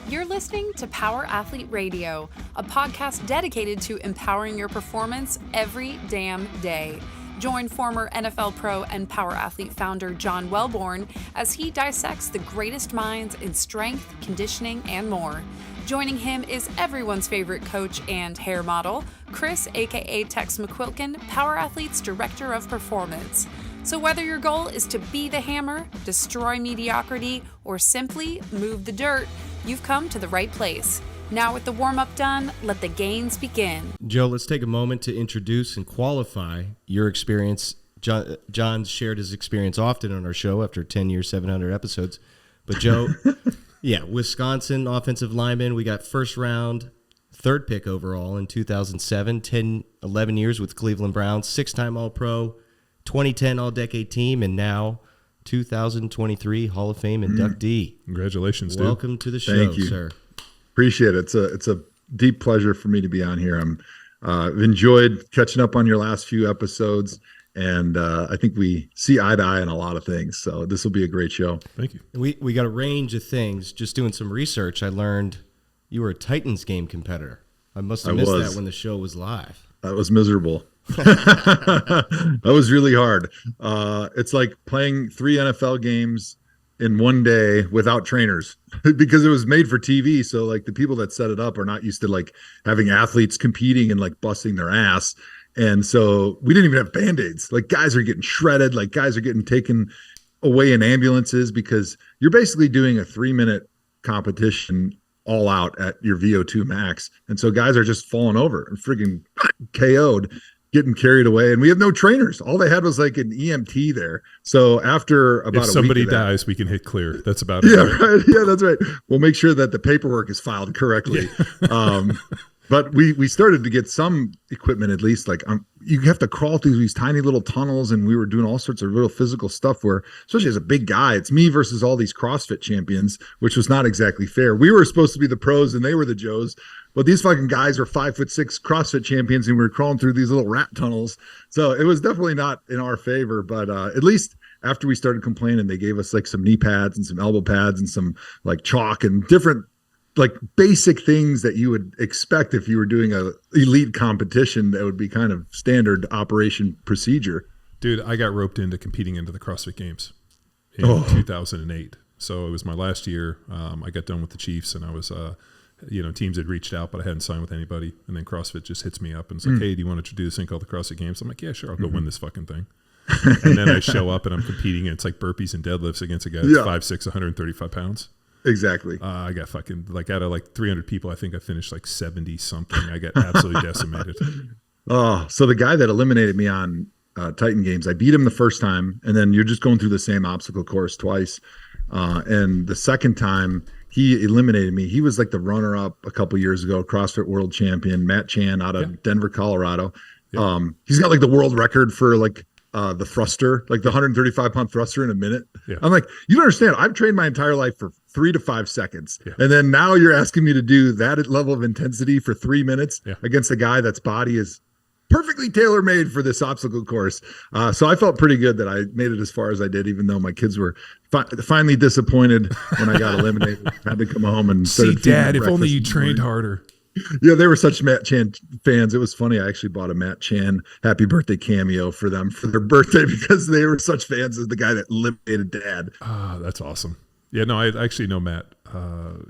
You're listening to Power Athlete Radio, a podcast dedicated to empowering your performance every damn day. Join former NFL pro and Power Athlete founder John Welborn as he dissects the greatest minds in strength, conditioning, and more. Joining him is everyone's favorite coach and hair model, Chris, aka Tex McQuilkin, Power Athlete's Director of Performance. So whether your goal is to be the hammer, destroy mediocrity, or simply move the dirt, you've come to the right place. Now with the warm-up done, let the gains begin. Joe, let's take a moment to introduce and qualify your experience. John's shared his experience often on our show after 10 years, 700 episodes. But Joe, yeah, Wisconsin offensive lineman. We got first round, third pick overall in 2007, 11 years with Cleveland Browns, six-time All-Pro, 2010 All-Decade Team, and now 2023 Hall of Fame inductee. Congratulations, dude. Welcome to the show, Thank you. sir. Appreciate it. It's a deep pleasure for me to be on here. I've enjoyed catching up on your last few episodes, and I think we see eye to eye on a lot of things. So this will be a great show. Thank you. We got a range of things. Just doing some research, I learned you were a Titans game competitor. I must have missed that when the show was live. That was miserable. That was really hard. It's like playing 3 NFL games in one day without trainers because it was made for TV. So like the people that set it up are not used to like having athletes competing and like busting their ass. And so we didn't even have Band-Aids. Like guys are getting shredded. Like guys are getting taken away in ambulances because you're basically doing a 3-minute competition all out at your VO2 max. And so guys are just falling over and freaking KO'd, getting carried away. And we have no trainers. All they had was like an EMT there. So after about a week, if somebody dies, we can hit clear. That's about it. Yeah, right. Yeah, that's right. We'll make sure that the paperwork is filed correctly. Yeah. But we started to get some equipment, at least like you have to crawl through these tiny little tunnels, and we were doing all sorts of real physical stuff where, especially as a big guy, it's me versus all these CrossFit champions, which was not exactly fair. We were supposed to be the pros and they were the Joes, but these fucking guys are 5'6" CrossFit champions, and we were crawling through these little rat tunnels. So it was definitely not in our favor, but at least after we started complaining, they gave us like some knee pads and some elbow pads and some like chalk and different like basic things that you would expect if you were doing a elite competition that would be kind of standard operation procedure. Dude, I got roped into competing into the CrossFit Games in 2008. So it was my last year. I got done with the Chiefs, and I was, teams had reached out, but I hadn't signed with anybody. And then CrossFit just hits me up and it's like, hey, do you want to do this thing called the CrossFit Games? I'm like, yeah, sure. I'll go win this fucking thing. And then I show up and I'm competing, and it's like burpees and deadlifts against a guy that's 5'6", 135 pounds. Exactly. I got fucking, like, out of like 300 people, I think I finished like 70 something. I got absolutely decimated. Oh, so the guy that eliminated me on Titan Games, I beat him the first time, and then you're just going through the same obstacle course twice. And the second time he eliminated me, he was like the runner-up a couple years ago, CrossFit World Champion, Matt Chan out of Denver, Colorado. He's got like the world record for like the thruster, like the 135-pound thruster in a minute. I'm like, you don't understand. I've trained my entire life for 3 to 5 seconds. And then now you're asking me to do that level of intensity for 3 minutes against a guy that's body is perfectly tailor-made for this obstacle course. So I felt pretty good that I made it as far as I did, even though my kids were finally disappointed when I got eliminated. I had to come home and see, Dad, if only you trained harder. Yeah, they were such Matt Chan fans. It was funny. I actually bought a Matt Chan happy birthday cameo for them for their birthday because they were such fans of the guy that eliminated Dad. Ah, that's awesome. Yeah, no, I actually know Matt.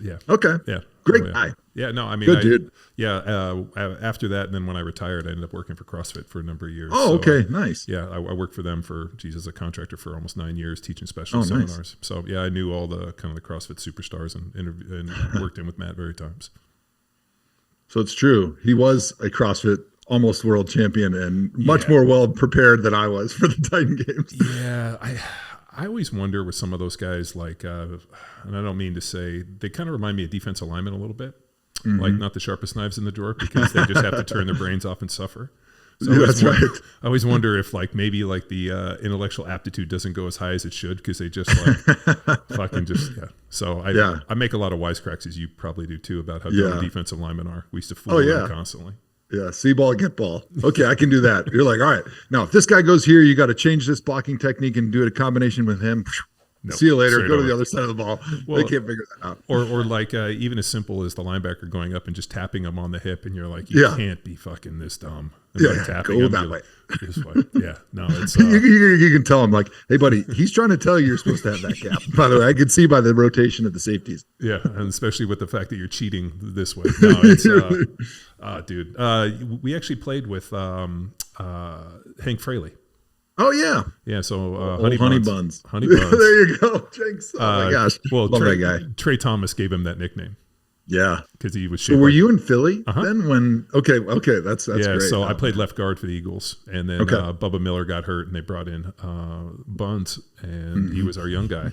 Yeah. Okay. Yeah. Great guy. Yeah, no, I mean, good dude. Yeah. After that, and then when I retired, I ended up working for CrossFit for a number of years. Oh, okay. Nice. Yeah. I worked for them as a contractor for almost 9 years, teaching special seminars. Nice. So yeah, I knew all the kind of the CrossFit superstars and worked in with Matt various times. So it's true. He was a CrossFit almost world champion and much more well prepared than I was for the Titan Games. Yeah. I always wonder with some of those guys, like, and I don't mean to say, they kind of remind me of defensive linemen a little bit. Like not the sharpest knives in the drawer because they just have to turn their brains off and suffer. So I always wonder if like maybe like the intellectual aptitude doesn't go as high as it should because they just like fucking just So I make a lot of wisecracks, as you probably do too, about how dumb defensive linemen are. We used to fool them constantly. Yeah, see ball, get ball. Okay, I can do that. You're like, all right, now if this guy goes here, you got to change this blocking technique and do a combination with him. No, see you later. straight Go to over. the other side of the ball. Well, they can't figure that out. Or like even as simple as the linebacker going up and just tapping him on the hip, and you're like, you can't be fucking this dumb. And like tapping go him, that way. This way. Yeah, no, it's you can tell him like, hey buddy, he's trying to tell you you're supposed to have that gap. By the way, I could see by the rotation of the safeties. yeah, and especially with the fact that you're cheating this way. No, it's dude. We actually played with Hank Fraley. Oh yeah, Yeah. So honey buns. Honey buns. There you go, Jinx. Oh my gosh, Well, love that guy. Trey Thomas gave him that nickname Yeah, because he was. So were you in Philly then? When okay, that's yeah. great. So I played left guard for the Eagles, and then Bubba Miller got hurt, and they brought in Buns, and he was our young guy.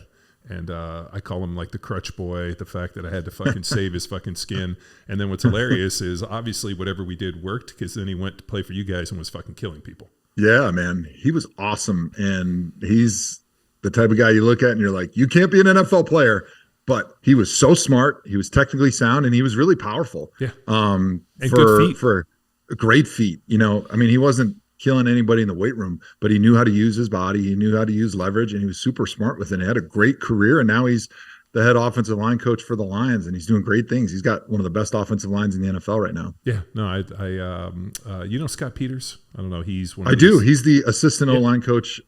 And I call him like the crutch boy, the fact that I had to fucking save his fucking skin. And then what's hilarious is obviously whatever we did worked, because then he went to play for you guys and was fucking killing people. Yeah, man, he was awesome, and he's the type of guy you look at and you're like, you can't be an NFL player. But he was so smart, he was technically sound, and he was really powerful. Yeah, and good feet. For great feet. You know, I mean, he wasn't killing anybody in the weight room, but he knew how to use his body. He knew how to use leverage, and he was super smart with it. He had a great career, and now he's the head offensive line coach for the Lions, and he's doing great things. He's got one of the best offensive lines in the NFL right now. Yeah, no, I you know Scott Peters? I don't know. He's one. I do. He's the assistant O-line coach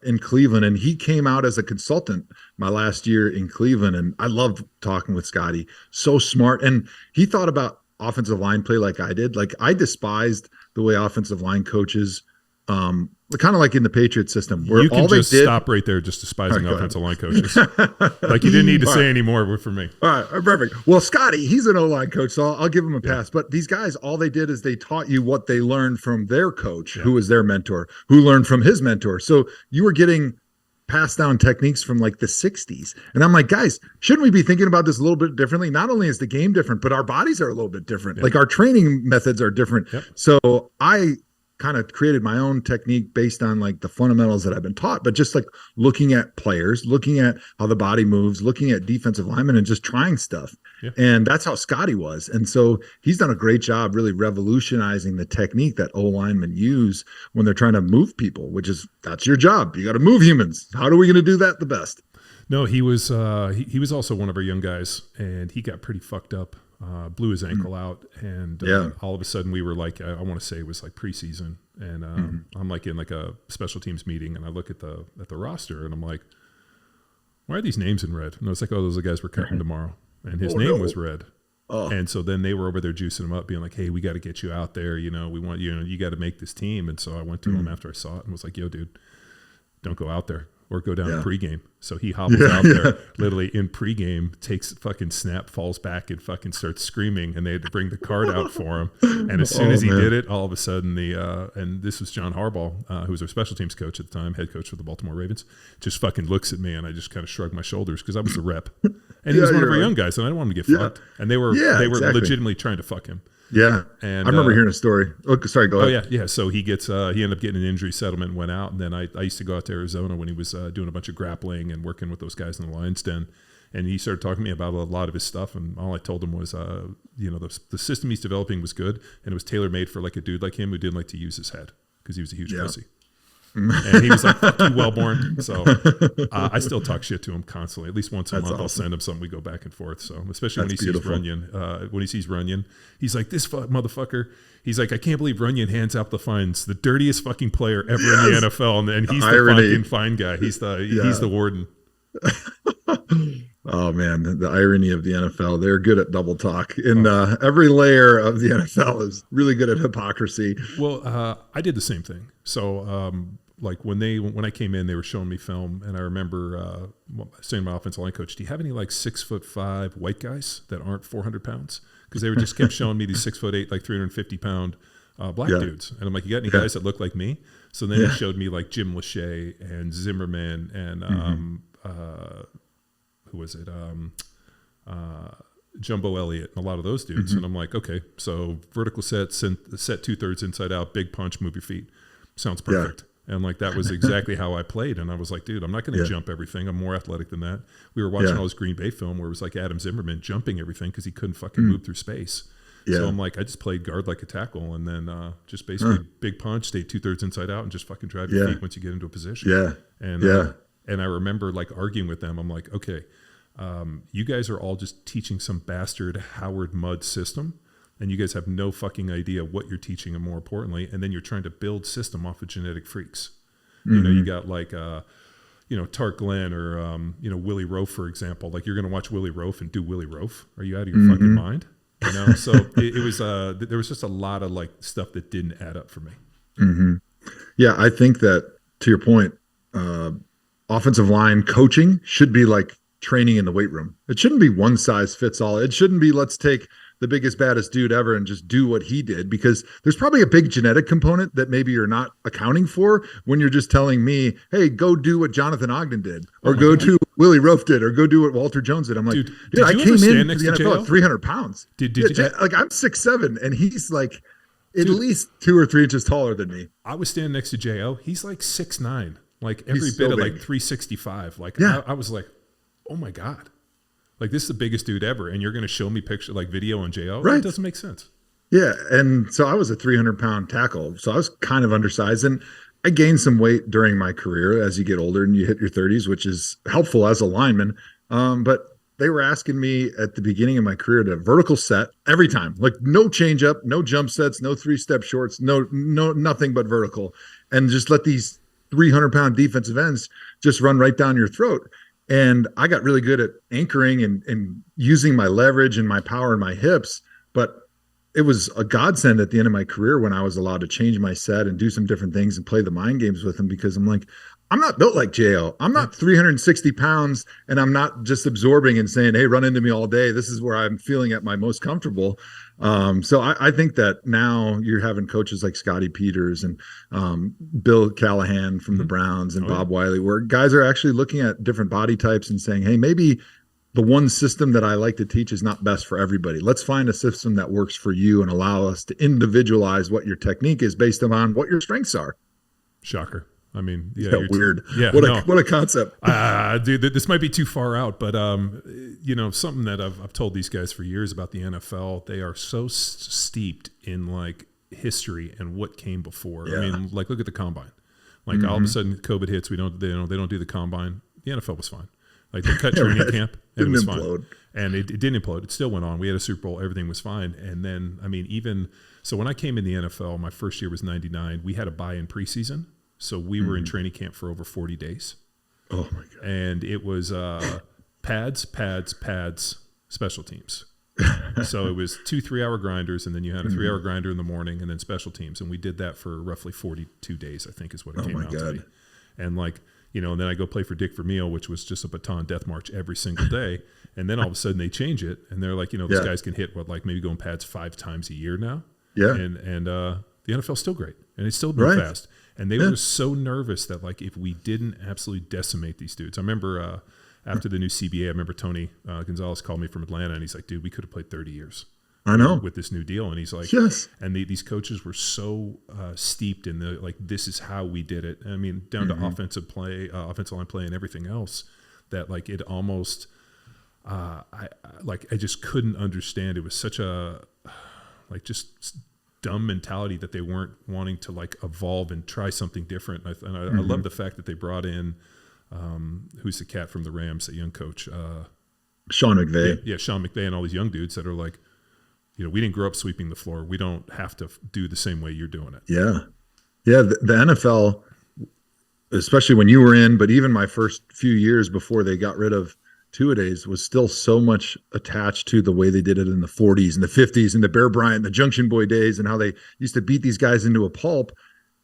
in Cleveland, and he came out as a consultant my last year in Cleveland, and I loved talking with Scotty. So smart, and he thought about offensive line play like I did. Like I despised the way offensive line coaches. Kind of like in the Patriot system, where you can all just they did, stop right there, just despising offensive line coaches. Like you didn't need to say any more for me. All right, perfect. Well, Scotty, he's an O-line coach, so I'll give him a pass. But these guys, all they did is they taught you what they learned from their coach, who was their mentor, who learned from his mentor. So you were getting passed down techniques from like the 60s. And I'm like, guys, shouldn't we be thinking about this a little bit differently? Not only is the game different, but our bodies are a little bit different. Like our training methods are different. So I kind of created my own technique based on like the fundamentals that I've been taught, but just like looking at players, looking at how the body moves, looking at defensive linemen and just trying stuff. And that's how Scotty was. And so he's done a great job really revolutionizing the technique that O-linemen use when they're trying to move people, which is, that's your job. You got to move humans. How are we going to do that the best? No, he was also one of our young guys, and he got pretty fucked up. Blew his ankle out, and all of a sudden we were like, I want to say it was like preseason, and I'm like in like a special teams meeting, and I look at the roster, and I'm like, why are these names in red? And I was like, oh, those are the guys we're cutting tomorrow, and his name was red. And so then they were over there juicing him up, being like, hey, we got to get you out there, you know, we want you got to make this team. And so I went to him after I saw it and was like, yo, dude, don't go out there. Or go down in pregame. So he hobbles out there, literally in pregame, takes fucking snap, falls back, and fucking starts screaming. And they had to bring the card out for him. And as soon as he did it, all of a sudden and this was John Harbaugh, who was our special teams coach at the time, head coach for the Baltimore Ravens, just fucking looks at me, and I just kind of shrugged my shoulders because I was the rep, and he was one of our young guys, and I didn't want him to get fucked. And they were legitimately trying to fuck him. Yeah, and I remember hearing a story. Oh, sorry, go ahead. Yeah. So he gets he ended up getting an injury settlement and went out. And then I used to go out to Arizona when he was doing a bunch of grappling and working with those guys in the Lions Den. And he started talking to me about a lot of his stuff. And all I told him was, the system he's developing was good, and it was tailor made for like a dude like him who didn't like to use his head because he was a huge pussy. And he was like, fuck you, Wellborn. So I still talk shit to him constantly. At least once a month, awesome. I'll send him something. We go back and forth. So especially when he sees Runyon, he's like, this motherfucker. He's like, I can't believe Runyon hands out the fines. The dirtiest fucking player ever in the NFL. And he's the fucking fine guy. He's the warden. Oh man, the irony of the NFL. They're good at double talk. And every layer of the NFL is really good at hypocrisy. Well, I did the same thing. So like when I came in, they were showing me film, and I remember saying to my offensive line coach, do you have any like 6'5" white guys that aren't 400 pounds? Because they were just kept showing me these 6'8", like 350 pound black dudes. And I'm like, you got any guys that look like me? So then he showed me like Jim Lachey and Zimmerman and who was it? Jumbo Elliott and a lot of those dudes. And I'm like, okay, so vertical set 2/3 inside out, big punch, move your feet. Sounds perfect. And like, that was exactly how I played. And I was like, dude, I'm not going to jump everything. I'm more athletic than that. We were watching all this Green Bay film where it was like Adam Zimmerman jumping everything because he couldn't fucking move through space. So I'm like, I just played guard like a tackle, and then just basically big punch, stay 2/3 inside out, and just fucking drive your feet once you get into a position. And I remember like arguing with them. I'm like, okay, you guys are all just teaching some bastard Howard Mudd system, and you guys have no fucking idea what you're teaching, and more importantly, and then you're trying to build system off of genetic freaks. You know, you got like, Tart Glenn or, Willie Rofe, for example. Like, you're going to watch Willie Rofe and do Willie Rofe. Are you out of your fucking mind? You know, so it was, there was just a lot of like stuff that didn't add up for me. Yeah, I think that, to your point, offensive line coaching should be like training in the weight room. It shouldn't be one size fits all. It shouldn't be, let's take the biggest, baddest dude ever and just do what he did, because there's probably a big genetic component that maybe you're not accounting for when you're just telling me, hey, go do what Jonathan Ogden did, or go do what Willie Rofe did, or go do what Walter Jones did. I'm like, dude I came in to the NFL at 300 pounds. Like, I'm 6'7", and he's like at least 2 or 3 inches taller than me. I was standing next to J.O. He's like 6'9", like every bit of like 365. Like, I was like, oh my God. Like, this is the biggest dude ever, and you're going to show me picture, like video on J.O.? Right. It doesn't make sense. Yeah, and so I was a 300-pound tackle, so I was kind of undersized, and I gained some weight during my career as you get older and you hit your 30s, which is helpful as a lineman. But they were asking me at the beginning of my career to vertical set every time, like no change up, no jump sets, no 3-step shorts, no nothing but vertical, and just let these 300-pound defensive ends just run right down your throat. And I got really good at anchoring and using my leverage and my power in my hips. But it was a godsend at the end of my career when I was allowed to change my set and do some different things and play the mind games with him, because I'm like, I'm not built like J.O. I'm not 360 pounds, and I'm not just absorbing and saying, hey, run into me all day. This is where I'm feeling at my most comfortable. So I think that now you're having coaches like Scotty Peters and Bill Callahan from the Browns and Bob Wiley, where guys are actually looking at different body types and saying, hey, maybe the one system that I like to teach is not best for everybody. Let's find a system that works for you and allow us to individualize what your technique is based on what your strengths are. Shocker. I mean, yeah, weird. Yeah, what a concept. Dude, this might be too far out, but something that I've told these guys for years about the NFL, they are so steeped in like history and what came before. Yeah. I mean, like, look at the combine. Like, all of a sudden, COVID hits. They don't do the combine. The NFL was fine. Like, they cut training camp, and it was fine. And it didn't implode. It still went on. We had a Super Bowl. Everything was fine. And then, I mean, so when I came in the NFL, my first year was '99. We had a bye in preseason. So we were in training camp for over 40 days. Oh, my God. And it was pads, special teams. So it was 2 3-hour grinders, and then you had a 3-hour grinder in the morning, and then special teams. And we did that for roughly 42 days, I think is what it came out to be. And like, and then I go play for Dick Vermeil, which was just a baton death march every single day. And then all of a sudden they change it, and they're like, these guys can hit maybe going pads 5 times a year now. Yeah. And the NFL's still great, and it's still been fast. And they were so nervous that, like, if we didn't absolutely decimate these dudes. I remember after the new CBA, I remember Tony Gonzalez called me from Atlanta, and he's like, dude, we could have played 30 years. I know. With this new deal. And he's like, and these coaches were so steeped in this is how we did it. I mean, down to offensive line play and everything else, that like it almost, I just couldn't understand. It was such a, just dumb mentality that they weren't wanting to like evolve and try something different. I love the fact that they brought in who's the cat from the Rams, that young coach, Sean McVay. Yeah, Sean McVay, and all these young dudes that are like, we didn't grow up sweeping the floor. We don't have to do the same way you're doing it. Yeah. The NFL, especially when you were in, but even my first few years before they got rid of two-a-days, was still so much attached to the way they did it in the 40s and the 50s and the Bear Bryant, the Junction Boy days, and how they used to beat these guys into a pulp.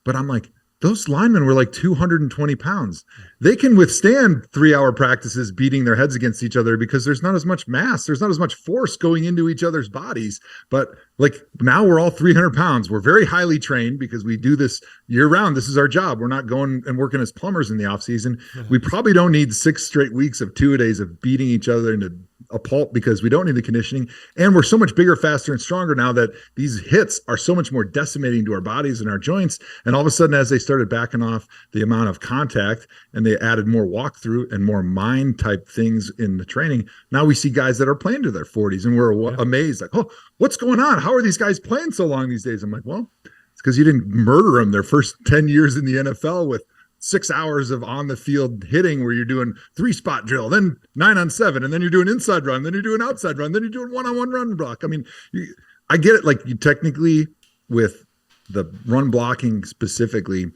But I'm like, those linemen were like 220 pounds. They can withstand 3-hour practices beating their heads against each other because there's not as much mass. There's not as much force going into each other's bodies. But like now we're all 300 pounds. We're very highly trained because we do this year round. This is our job. We're not going and working as plumbers in the off season. We probably don't need 6 straight weeks of 2-a-days of beating each other into a pulp because we don't need the conditioning. And we're so much bigger, faster, and stronger now that these hits are so much more decimating to our bodies and our joints. And all of a sudden, as they started backing off the amount of contact and they added more walkthrough and more mind type things in the training, now we see guys that are playing to their 40s and we're amazed, like, oh, what's going on? How are these guys playing so long these days? I'm like, well, it's because you didn't murder them their first 10 years in the NFL with 6 hours of on the field hitting where you're doing 3-spot drill, then 9-on-7, and then you're doing inside run, then you're doing outside run, then you're doing 1-on-1 run block. I mean, I get it. Like, you technically, with the run blocking specifically,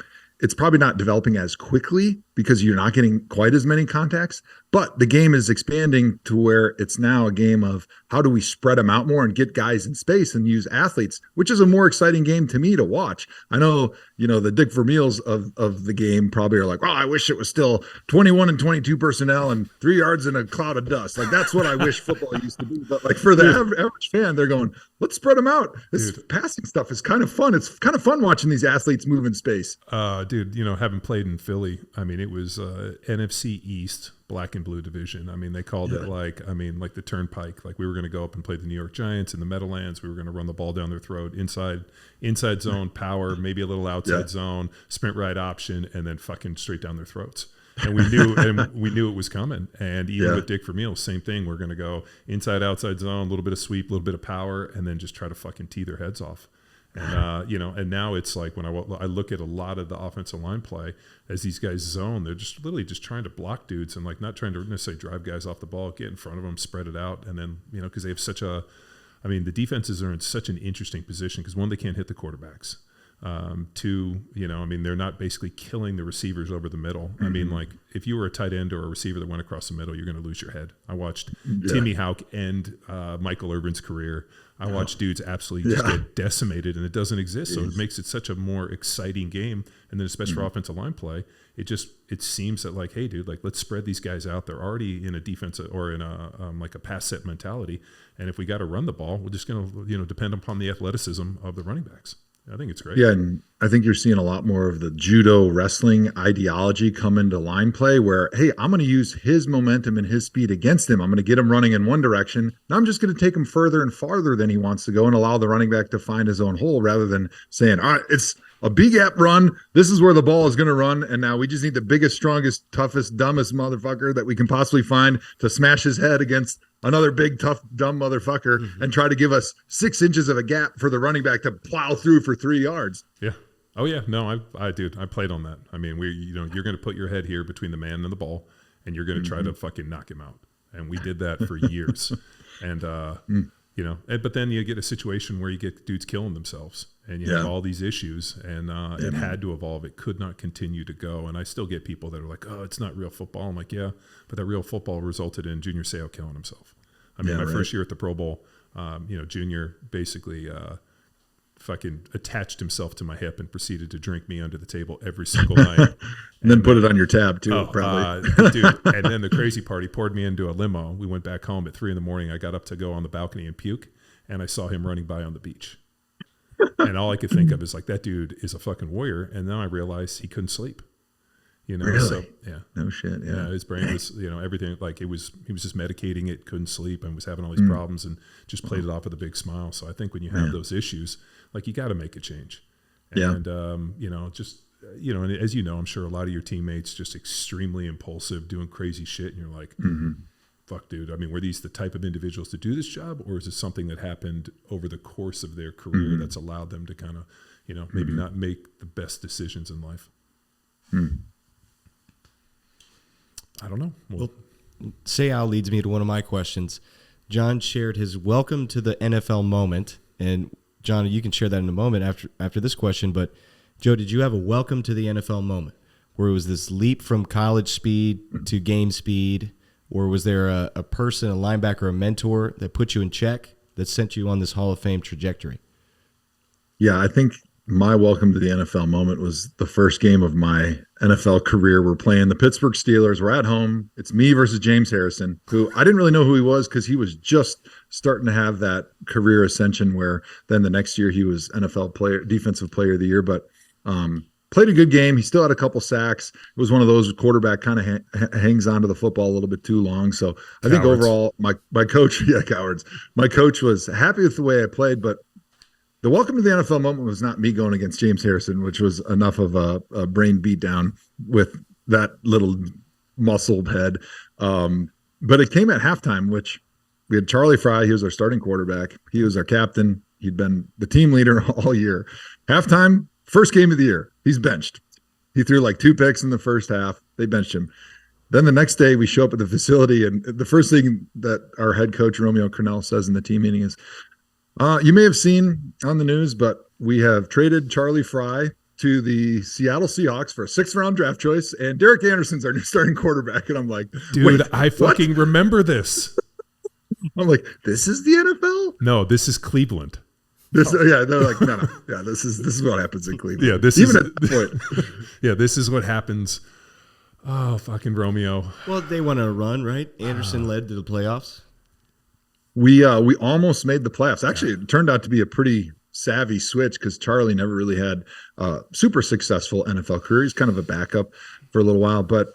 it's probably not developing as quickly because you're not getting quite as many contacts, but the game is expanding to where it's now a game of how do we spread them out more and get guys in space and use athletes, which is a more exciting game to me to watch. I know, the Dick Vermeils of the game probably are like, oh, I wish it was still 21 and 22 personnel and 3 yards in a cloud of dust. Like, that's what I wish football used to be. But like, for the average fan, they're going, let's spread them out. This passing stuff is kind of fun. It's kind of fun watching these athletes move in space. Dude, having played in Philly, I mean, it was NFC East, black and blue division. I mean, they called it like the turnpike. Like, we were going to go up and play the New York Giants in the Meadowlands. We were going to run the ball down their throat, inside zone, power, maybe a little outside zone, sprint right option, and then fucking straight down their throats. And we knew it was coming. And even with Dick Vermeil, same thing. We're going to go inside, outside zone, a little bit of sweep, a little bit of power, and then just try to fucking tee their heads off. And and now it's like when I look at a lot of the offensive line play as these guys zone, they're just literally just trying to block dudes and like not trying to necessarily drive guys off the ball, get in front of them, spread it out, and then because they have the defenses are in such an interesting position because one, they can't hit the quarterbacks. Two, they're not basically killing the receivers over the middle. I mean, like, if you were a tight end or a receiver that went across the middle, you're going to lose your head. I watched Timmy Houck end Michael Irvin's career. I watched dudes absolutely just get decimated, and it doesn't exist. So it makes it such a more exciting game. And then especially for offensive line play, it seems that like, hey, dude, like, let's spread these guys out. They're already in a defense or in a like a pass set mentality. And if we got to run the ball, we're just going to depend upon the athleticism of the running backs. I think it's great. Yeah, and I think you're seeing a lot more of the judo wrestling ideology come into line play where, hey, I'm going to use his momentum and his speed against him. I'm going to get him running in one direction. Now I'm just going to take him further and farther than he wants to go and allow the running back to find his own hole rather than saying, all right, it's a B-gap run. This is where the ball is going to run. And now we just need the biggest, strongest, toughest, dumbest motherfucker that we can possibly find to smash his head against another big, tough, dumb motherfucker and try to give us 6 inches of a gap for the running back to plow through for 3 yards. Yeah. Oh yeah. No, I played on that. I mean, you're going to put your head here between the man and the ball and you're going to try to fucking knock him out. And we did that for years. And, but then you get a situation where you get dudes killing themselves and you have all these issues and it had to evolve. It could not continue to go. And I still get people that are like, oh, it's not real football. I'm like, yeah, but that real football resulted in Junior Seau killing himself. I mean, my first year at the Pro Bowl, Junior basically fucking attached himself to my hip and proceeded to drink me under the table every single night. And then put it on your tab too, probably. Dude, and then the crazy part, he poured me into a limo. We went back home at 3 a.m. I got up to go on the balcony and puke, and I saw him running by on the beach. And all I could think of is like, that dude is a fucking warrior. And then I realized he couldn't sleep. Really? So yeah. No shit. Yeah. His brain was, everything, like he was just medicating it, couldn't sleep, and was having all these problems, and just played it off with a big smile. So I think when you have those issues, like, you got to make a change. And, and as you know, I'm sure a lot of your teammates just extremely impulsive, doing crazy shit. And you're like, fuck, dude. I mean, were these the type of individuals to do this job, or is it something that happened over the course of their career that's allowed them to kind of, maybe not make the best decisions in life? I don't know. Well, Seau leads me to one of my questions. John shared his welcome to the NFL moment, and John, you can share that in a moment after this question. But Joe, did you have a welcome to the NFL moment where it was this leap from college speed to game speed, or was there a person, a linebacker, a mentor that put you in check that sent you on this Hall of Fame trajectory? Yeah, I think my welcome to the NFL moment was the first game of my NFL career. We're playing the Pittsburgh Steelers. We're at home. It's me versus James Harrison, who I didn't really know who he was because he was just starting to have that career ascension where then the next year he was NFL defensive player of the year, but played a good game. He still had a couple sacks. It was one of those quarterback kind of hangs onto the football a little bit too long. So I think overall my coach, cowards. My coach was happy with the way I played, but the welcome to the NFL moment was not me going against James Harrison, which was enough of a brain beat down with that little muscled head. But it came at halftime, which we had Charlie Fry. He was our starting quarterback. He was our captain. He'd been the team leader all year. Halftime, first game of the year, he's benched. He threw like 2 picks in the first half. They benched him. Then the next day we show up at the facility, and the first thing that our head coach, Romeo Cornell, says in the team meeting is, you may have seen on the news, but we have traded Charlie Fry to the Seattle Seahawks for a 6th-round draft choice, and Derek Anderson's our new starting quarterback. And I'm like, dude, I fucking remember this. I'm like, this is the NFL? No, this is Cleveland. Yeah, they're like, no. Yeah, this is what happens in Cleveland. Yeah, this Even is at that point. Yeah, this is what happens. Oh, fucking Romeo. Well, they went on a run, right? Anderson led to the playoffs. We almost made the playoffs. Actually, it turned out to be a pretty savvy switch because Charlie never really had a super successful NFL career. He's kind of a backup for a little while. But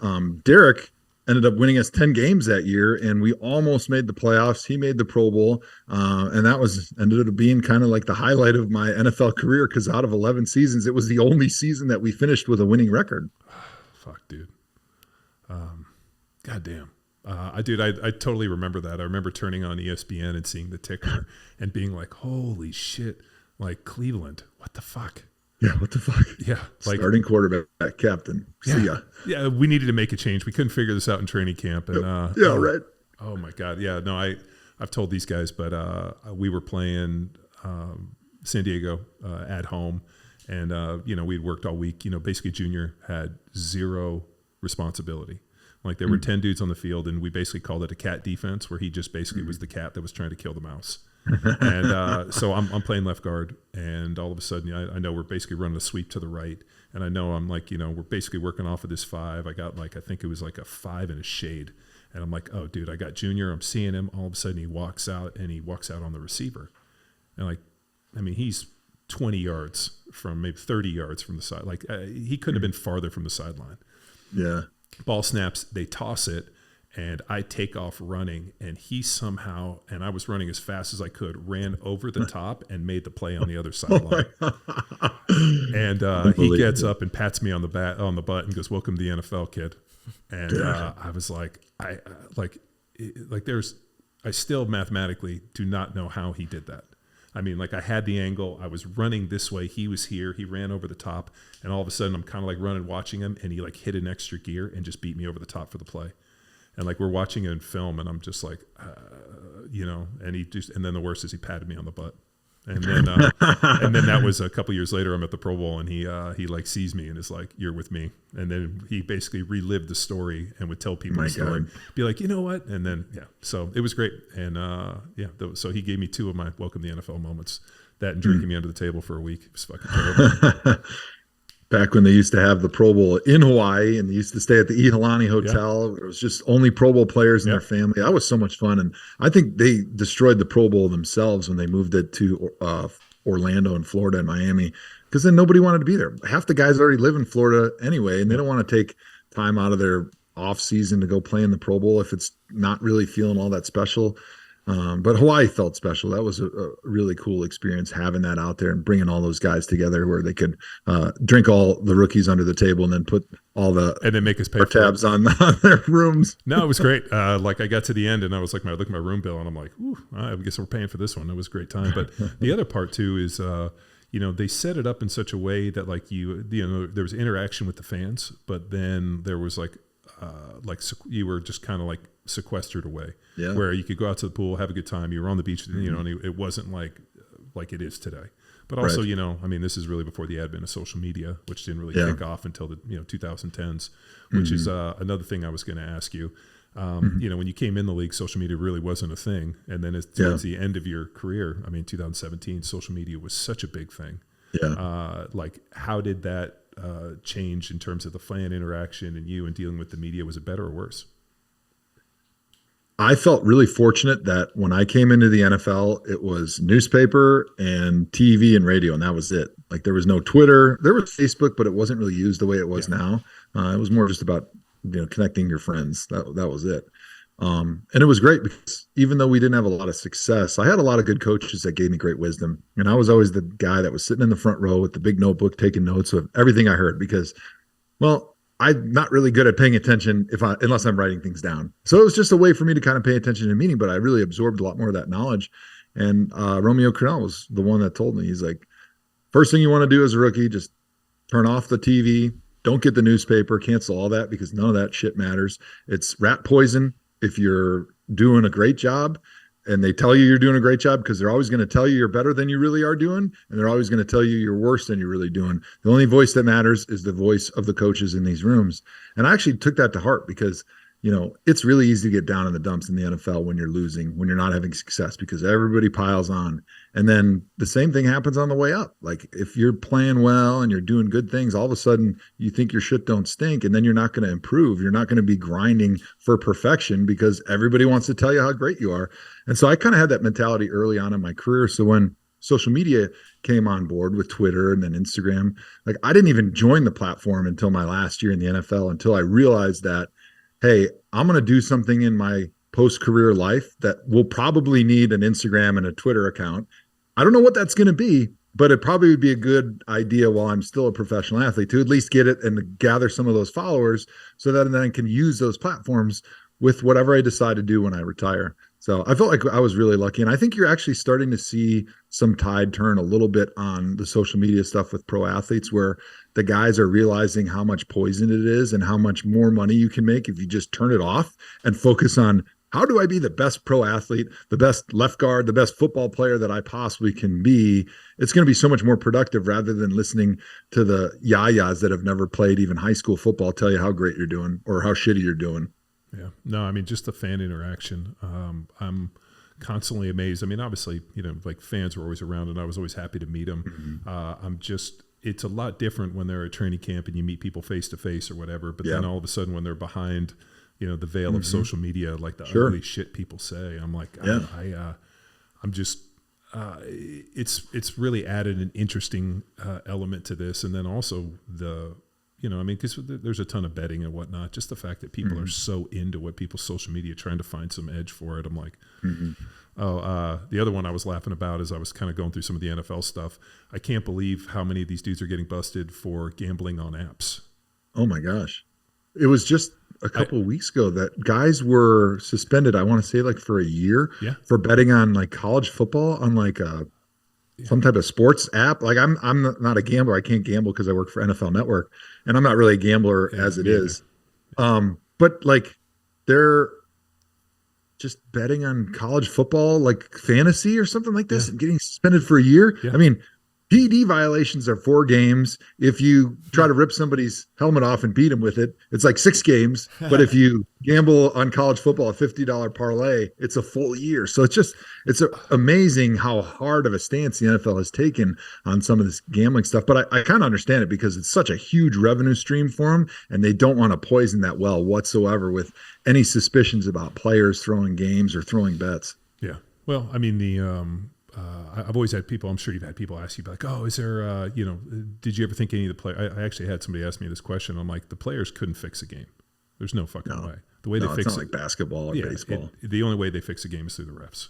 Derek ended up winning us 10 games that year, and we almost made the playoffs. He made the Pro Bowl, and that ended up being kind of like the highlight of my NFL career because out of 11 seasons, it was the only season that we finished with a winning record. Fuck, dude. God damn. I totally remember that. I remember turning on ESPN and seeing the ticker and being like, holy shit, like Cleveland, what the fuck? Yeah, what the fuck? Yeah. Like, starting quarterback, captain. See ya. Yeah, we needed to make a change. We couldn't figure this out in training camp. And right. Oh my God. Yeah, no, I've told these guys, but we were playing San Diego at home, and we'd worked all week. Basically Junior had zero responsibility. Like there were 10 dudes on the field, and we basically called it a cat defense, where he just basically was the cat that was trying to kill the mouse. And so I'm playing left guard, and all of a sudden I know we're basically running a sweep to the right, and I know I'm like, we're basically working off of this 5. I got I think it was like a 5 and a shade, and I'm like, oh dude, I got Junior. I'm seeing him. All of a sudden he walks out on the receiver, and he's 20 yards from, maybe 30 yards from the side. He couldn't have been farther from the sideline. Yeah. Ball snaps, they toss it, and I take off running, and he somehow, and I was running as fast as I could, ran over the top and made the play on the other sideline. And he gets up and pats me on the butt and goes, "Welcome to the NFL, kid." And I was like, I still mathematically do not know how he did that. I had the angle. I was running this way. He was here. He ran over the top. And all of a sudden, I'm kind of running, watching him. And he hit an extra gear and just beat me over the top for the play. And we're watching it in film. And I'm just and and then the worst is he patted me on the butt. And then that was a couple years later. I'm at the Pro Bowl, and he sees me and is like, "You're with me." And then he basically relived the story and would tell people the story, be like, "You know what?" And then so it was great. And so he gave me 2 of my welcome to the NFL moments. That and drinking me under the table for a week. It was fucking terrible. Back when they used to have the Pro Bowl in Hawaii, and they used to stay at the Iolani Hotel. It was just only Pro Bowl players and their family. That was so much fun. And I think they destroyed the Pro Bowl themselves when they moved it to Orlando and Florida and Miami, because then nobody wanted to be there. Half the guys already live in Florida anyway, and they don't want to take time out of their off season to go play in the Pro Bowl if it's not really feeling all that special. But Hawaii felt special. That was a really cool experience, having that out there and bringing all those guys together where they could drink all the rookies under the table and then put all the and then make us pay tabs on their rooms. No, it was great. I got to the end, and I was I looked at my room bill, and I'm like, "Ooh, I guess we're paying for this one." It was a great time. But the other part too is, they set it up in such a way that there was interaction with the fans, but then there was you were just kind of sequestered away, where you could go out to the pool, have a good time. You were on the beach, and it wasn't like it is today. But also, this is really before the advent of social media, which didn't really kick off until the 2010s, which is another thing I was going to ask you. When you came in the league, social media really wasn't a thing, and then towards the end of your career, 2017, social media was such a big thing. Yeah. How did that change in terms of the fan interaction and you and dealing with the media? Was it better or worse? I felt really fortunate that when I came into the NFL, it was newspaper and TV and radio, and that was it. There was no Twitter. There was Facebook, but it wasn't really used the way it was now. It was more just about connecting your friends. That was it. And it was great because even though we didn't have a lot of success, I had a lot of good coaches that gave me great wisdom. And I was always the guy that was sitting in the front row with the big notebook, taking notes of everything I heard because, I'm not really good at paying attention unless I'm writing things down. So it was just a way for me to kind of pay attention in a meeting, but I really absorbed a lot more of that knowledge. And Romeo Cornell was the one that told me, he's like, first thing you want to do as a rookie, just turn off the TV, don't get the newspaper, cancel all that because none of that shit matters. It's rat poison if you're doing a great job and they tell you you're doing a great job, because they're always going to tell you you're better than you really are doing, and they're always going to tell you you're worse than you're really doing. The only voice that matters is the voice of the coaches in these rooms. And I actually took that to heart because, you know, it's really easy to get down in the dumps in the NFL when you're losing, when you're not having success, because everybody piles on. And then the same thing happens on the way up. Like if you're playing well and you're doing good things, all of a sudden you think your shit don't stink, and then you're not going to improve. You're not going to be grinding for perfection because everybody wants to tell you how great you are. And so I kind of had that mentality early on in my career. So when social media came on board with Twitter and then Instagram, like I didn't even join the platform until my last year in the NFL, until I realized that, hey, I'm going to do something in my post-career life that will probably need an Instagram and a Twitter account. I don't know what that's going to be, but it probably would be a good idea while I'm still a professional athlete to at least get it and to gather some of those followers so that then I can use those platforms with whatever I decide to do when I retire. So I felt like I was really lucky. And I think you're actually starting to see some tide turn a little bit on the social media stuff with pro athletes, where the guys are realizing how much poison it is and how much more money you can make if you just turn it off and focus on, how do I be the best pro athlete, the best left guard, the best football player that I possibly can be? It's going to be so much more productive rather than listening to the yayas that have never played even high school football tell you how great you're doing or how shitty you're doing. Yeah. No, I mean, just the fan interaction. I'm constantly amazed. I mean, obviously, you know, like fans were always around and I was always happy to meet them. It's a lot different when they're at training camp and you meet people face to face or whatever. But then all of a sudden when they're behind, you know, the veil of social media, like the ugly shit people say, I'm like, I'm just, it's really added an interesting element to this. And then also you know, I mean, because there's a ton of betting and whatnot. Just the fact that people are so into what people's social media, trying to find some edge for it. I'm like, the other one I was laughing about is I was kind of going through some of the NFL stuff. I can't believe how many of these dudes are getting busted for gambling on apps. Oh my gosh. It was just a couple of weeks ago that guys were suspended, I want to say like for a year for betting on like college football on like some type of sports app. Like I'm not a gambler. I can't gamble because I work for NFL Network, and I'm not really a gambler as it is. But like they're just betting on college football, like fantasy or something like this, and getting suspended for a year. I mean, PD violations are 4 games. If you try to rip somebody's helmet off and beat them with it, it's like 6 games. But if you gamble on college football, a $50 parlay, it's a full year. So it's amazing how hard of a stance the NFL has taken on some of this gambling stuff. But I kind of understand it because it's such a huge revenue stream for them, and they don't want to poison that well whatsoever with any suspicions about players throwing games or throwing bets. Yeah. Well, I mean, I've always had people, I'm sure you've had people ask you like, oh, is there, you know, did you ever think any of the players, I actually had somebody ask me this question. I'm like, the players couldn't fix a game. There's no fucking way. The way they fix it's not like basketball or baseball. The only way they fix a game is through the refs.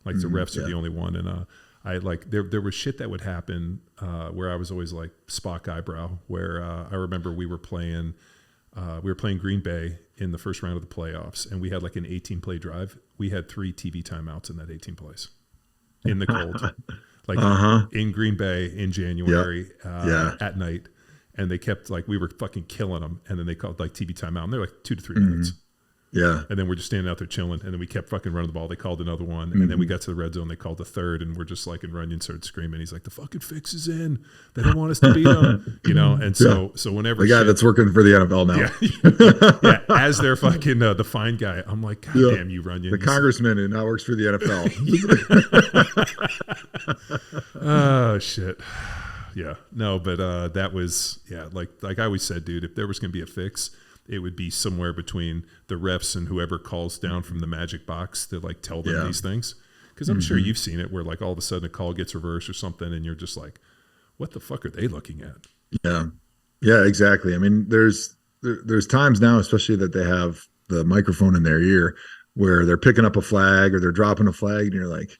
Like the refs are the only one. And I like, there was shit that would happen where I was always like Spock eyebrow, where I remember we were playing Green Bay in the first round of the playoffs, and we had like an 18-play drive. We had 3 TV timeouts in that 18 plays. In the cold, like in Green Bay in January at night, and they kept like, we were fucking killing them, and then they called like TV timeout, and they're like 2 to 3 minutes. Yeah. And then we're just standing out there chilling, and then we kept fucking running the ball. They called another one, and then we got to the red zone. They called the third, and we're just like, and Runyon started screaming. He's like, the fucking fix is in. They don't want us to beat them, you know. And so whenever the guy that's working for the NFL now, as their fucking the fine guy, I'm like, God damn you, Runyon. The congressman who now works for the NFL. Oh shit. Yeah. No, but that was like I always said, dude, if there was gonna be a fix, it would be somewhere between the refs and whoever calls down from the magic box to like tell them these things. Because I'm sure you've seen it where like all of a sudden a call gets reversed or something, and you're just like, what the fuck are they looking at? Yeah, exactly. I mean, there's times now, especially that they have the microphone in their ear, where they're picking up a flag or they're dropping a flag, and you're like,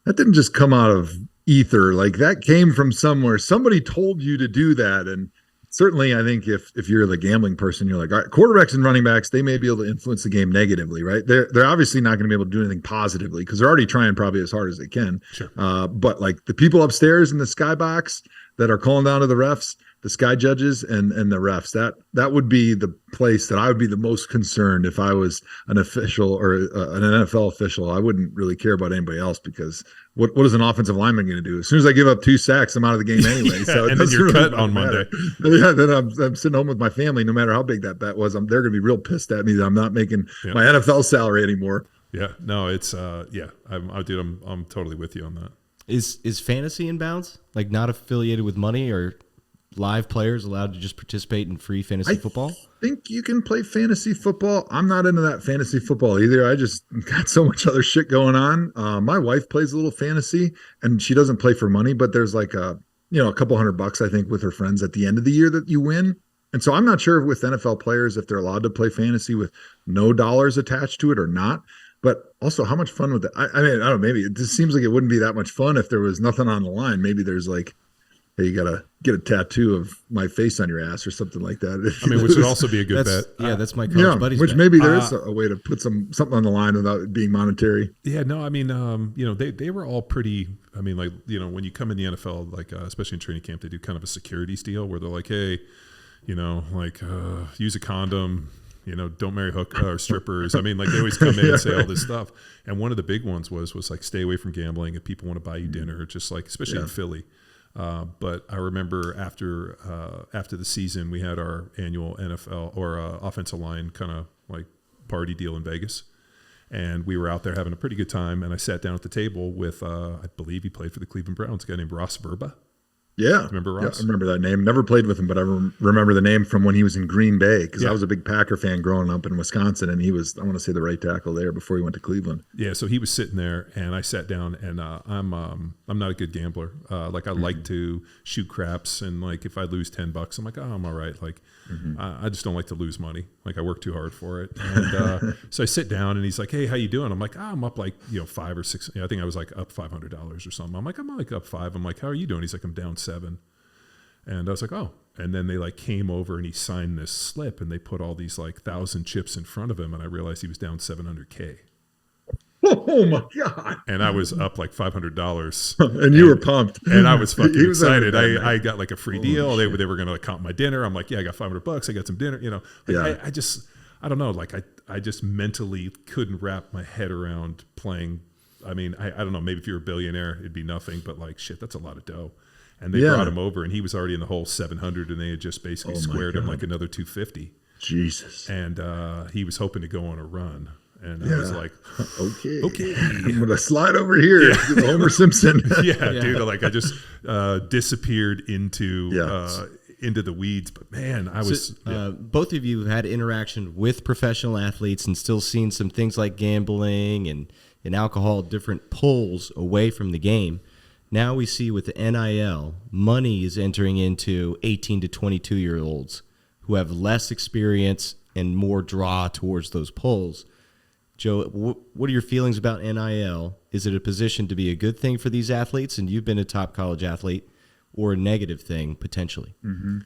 that didn't just come out of ether. Like that came from somewhere. Somebody told you to do that. And certainly, I think if you're the gambling person, you're like, all right, quarterbacks and running backs, they may be able to influence the game negatively, right? They're obviously not going to be able to do anything positively because they're already trying probably as hard as they can. Sure. But like the people upstairs in the skybox that are calling down to the refs, the sky judges and the refs. That would be the place that I would be the most concerned if I was an official or an NFL official. I wouldn't really care about anybody else, because what is an offensive lineman going to do? As soon as I give up 2 sacks, I'm out of the game anyway. So and then you're cut on Monday. Yeah, then I'm sitting home with my family. No matter how big that bet was, they're going to be real pissed at me that I'm not making my NFL salary anymore. Yeah, no, it's I'm totally with you on that. Is fantasy in bounds? Like, not affiliated with money, or live players allowed to just participate in free fantasy football? I think you can play fantasy football. I'm not into that fantasy football either. I just got so much other shit going on. My wife plays a little fantasy, and she doesn't play for money, but there's like a couple $100, I think, with her friends at the end of the year that you win. And so I'm not sure with NFL players if they're allowed to play fantasy with no dollars attached to it or not. But also, how much fun would that? I mean, I don't know. Maybe it just seems like it wouldn't be that much fun if there was nothing on the line. Maybe there's like, hey, you gotta get a tattoo of my face on your ass or something like that. I mean, which would also be a good bet. Yeah, that's my college buddy's which bet. Maybe there is a way to put something on the line without it being monetary. Yeah, no, I mean, they were all pretty. I mean, like, when you come in the NFL, like especially in training camp, they do kind of a securities deal where they're like, hey, use a condom. Don't marry or strippers. I mean, like, they always come in and say all this stuff. And one of the big ones was like, stay away from gambling. If people want to buy you dinner, just like, especially in Philly. But I remember after the season, we had our annual NFL or offensive line kind of like party deal in Vegas. And we were out there having a pretty good time. And I sat down at the table with, I believe he played for the Cleveland Browns, a guy named Ross Burba. Yeah. Remember Ross? Yeah, I remember that name. Never played with him, but I remember the name from when he was in Green Bay, because I was a big Packer fan growing up in Wisconsin, and he was, I want to say, the right tackle there before he went to Cleveland. Yeah, so he was sitting there, and I sat down, and I'm not a good gambler. Like, I like to shoot craps, and like, if I lose $10, I'm like, oh, I'm all right. Like, I just don't like to lose money. Like, I work too hard for it. And so I sit down, and he's like, hey, how you doing? I'm like, I'm up like, 5 or 6. I think I was like up $500 or something. I'm like, I'm like up 5. I'm like, how are you doing? He's like, I'm down 7. And I was like, oh. And then they like came over and he signed this slip, and they put all these like 1,000 chips in front of him, and I realized he was down $700K. Oh my God. And I was up like $500. And you were pumped. And I was fucking excited. I got like a free deal. They were going to like comp my dinner. I'm like, yeah, I got $500. I got some dinner. I don't know. Like, I just mentally couldn't wrap my head around playing. I mean, I don't know. Maybe if you're a billionaire, it'd be nothing, but like, shit, that's a lot of dough. And they brought him over, and he was already in the whole 700, and they had just basically squared him like another 250. Jesus. And he was hoping to go on a run. And I was like, okay. I'm going to slide over here. Yeah. Homer Simpson. Dude. Like, I just disappeared into the weeds. But man, I was. Both of you had interaction with professional athletes and still seen some things like gambling and alcohol, different pulls away from the game. Now we see with the NIL, money is entering into 18 to 22-year-olds who have less experience and more draw towards those pulls. Joe, what are your feelings about NIL? Is it a position to be a good thing for these athletes, and you've been a top college athlete, or a negative thing potentially? Mm-hmm.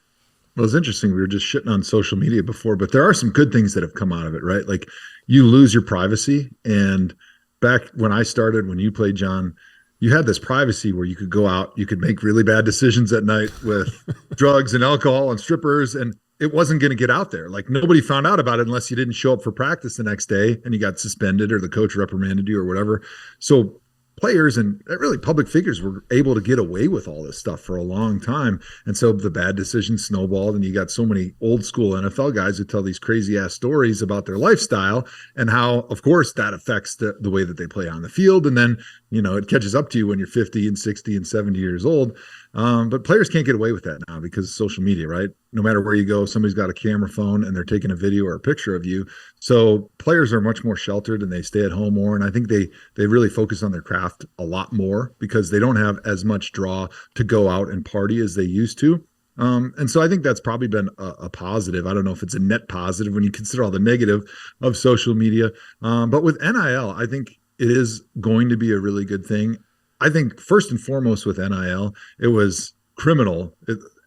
Well, it's interesting. We were just shitting on social media before, but there are some good things that have come out of it, right? Like, you lose your privacy. And back when I started, when you played, John, you had this privacy where you could go out, you could make really bad decisions at night with drugs and alcohol and strippers, and it wasn't going to get out there. Like, nobody found out about it unless you didn't show up for practice the next day and you got suspended or the coach reprimanded you or whatever. So players and really public figures were able to get away with all this stuff for a long time. And so the bad decisions snowballed, and you got so many old school NFL guys who tell these crazy ass stories about their lifestyle and how, of course, that affects the way that they play on the field. And then, it catches up to you when you're 50 and 60 and 70 years old. But players can't get away with that now because of social media, right? No matter where you go, somebody's got a camera phone and they're taking a video or a picture of you. So players are much more sheltered and they stay at home more. And I think they really focus on their craft a lot more because they don't have as much draw to go out and party as they used to. And so I think that's probably been a positive. I don't know if it's a net positive when you consider all the negative of social media. But with NIL, I think it is going to be a really good thing. I think first and foremost with NIL, it was criminal,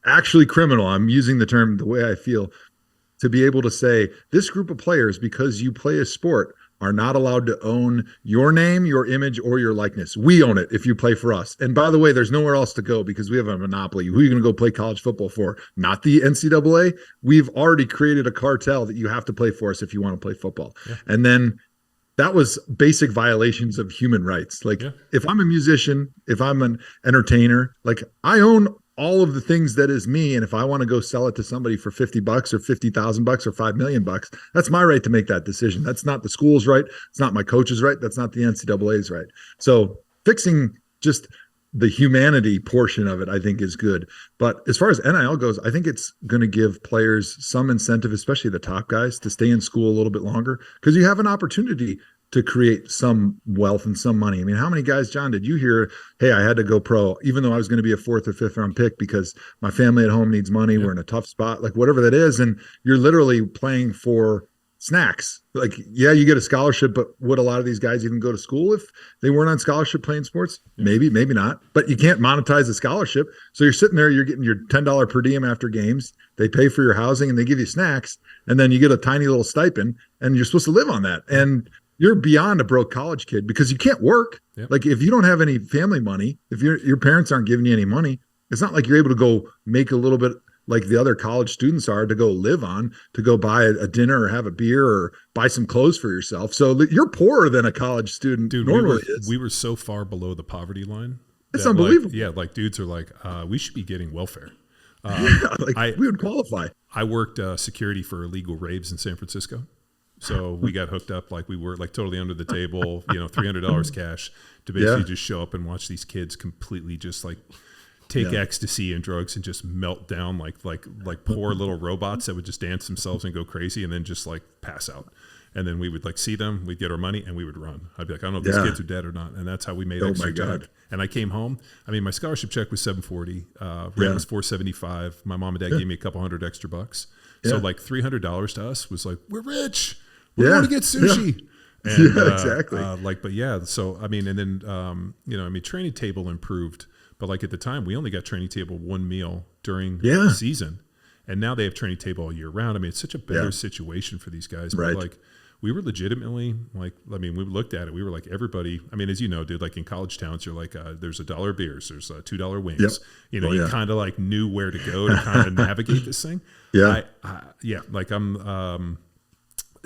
actually criminal. I'm using the term the way I feel, to be able to say this group of players, because you play a sport, are not allowed to own your name, your image, or your likeness. We own it if you play for us. And by the way, there's nowhere else to go because we have a monopoly. Who are you going to go play college football for? Not the NCAA. We've already created a cartel that you have to play for us if you want to play football. Yeah. And then that was basic violations of human rights. Like if I'm a musician, if I'm an entertainer, like I own all of the things that is me. And if I want to go sell it to somebody for $50 or $50,000 or $5 million, that's my right to make that decision. That's not the school's right. It's not my coach's right. That's not the NCAA's right. So fixing just the humanity portion of it, I think is good. But as far as NIL goes, I think it's going to give players some incentive, especially the top guys, to stay in school a little bit longer because you have an opportunity to create some wealth and some money. I mean, how many guys, John, did you hear, hey, I had to go pro, even though I was going to be a 4th or 5th round pick because my family at home needs money. We're in a tough spot, like whatever that is. And you're literally playing for snacks. Like, yeah, you get a scholarship, but would a lot of these guys even go to school if they weren't on scholarship playing sports? Maybe, maybe not. But you can't monetize a scholarship. So you're sitting there, you're getting your $10 per diem after games. They pay for your housing and they give you snacks. And then you get a tiny little stipend and you're supposed to live on that. And you're beyond a broke college kid because you can't work. Yep. Like if you don't have any family money, if your parents aren't giving you any money, it's not like you're able to go make a little bit like the other college students are to go live on, to go buy a dinner or have a beer or buy some clothes for yourself. So you're poorer than a college student normally is. We were so far below the poverty line. It's unbelievable. Like dudes are like, we should be getting welfare. We would qualify. I worked security for illegal raves in San Francisco. So we got hooked up like we were like totally under the table, $300 cash to basically just show up and watch these kids completely just like take ecstasy and drugs and just melt down like poor little robots that would just dance themselves and go crazy and then just like pass out. And then we would like see them, we'd get our money and we would run. I'd be like, I don't know if these kids are dead or not. And that's how we made extra check. And I came home. I mean, my scholarship check was $740. Rent was $475. My mom and dad gave me a couple $100 extra. So like $300 to us was like, we're rich. We want to get sushi. And, exactly. So, I mean, and then, training table improved. But like at the time, we only got training table one meal during the season. And now they have training table all year round. I mean, it's such a better situation for these guys. But like, we were legitimately we looked at it. We were like everybody. I mean, as you know, dude, like in college towns, you're like, there's $1 beers, there's $2 wings. Yep. You kind of like knew where to go to kind of navigate this thing.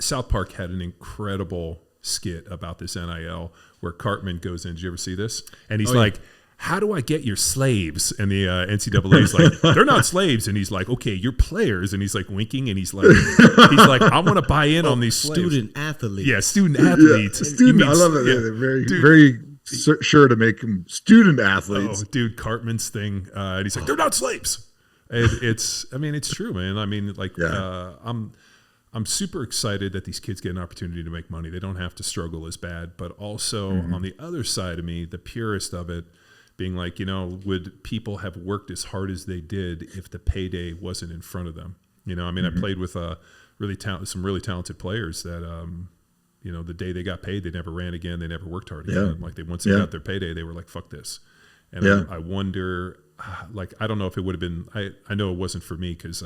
South Park had an incredible skit about this NIL where Cartman goes in. Did you ever see this? And he's like, how do I get your slaves? And the NCAA is like, they're not slaves. And he's like, okay, you're players. And he's like winking. And he's like, I want to buy in on these slaves. Student athletes. Yeah, student athletes. I love it. Yeah, very sure to make them student athletes. Oh, dude, Cartman's thing. And he's like, they're not slaves. And it's true, man. I mean, like, I'm super excited that these kids get an opportunity to make money. They don't have to struggle as bad. But also on the other side of me, the purist of it, being like, would people have worked as hard as they did if the payday wasn't in front of them? I played with some really talented players that, the day they got paid, they never ran again. They never worked hard again. Like once they got their payday, they were like, fuck this. And I wonder, like, I don't know if it would have been, I know it wasn't for me because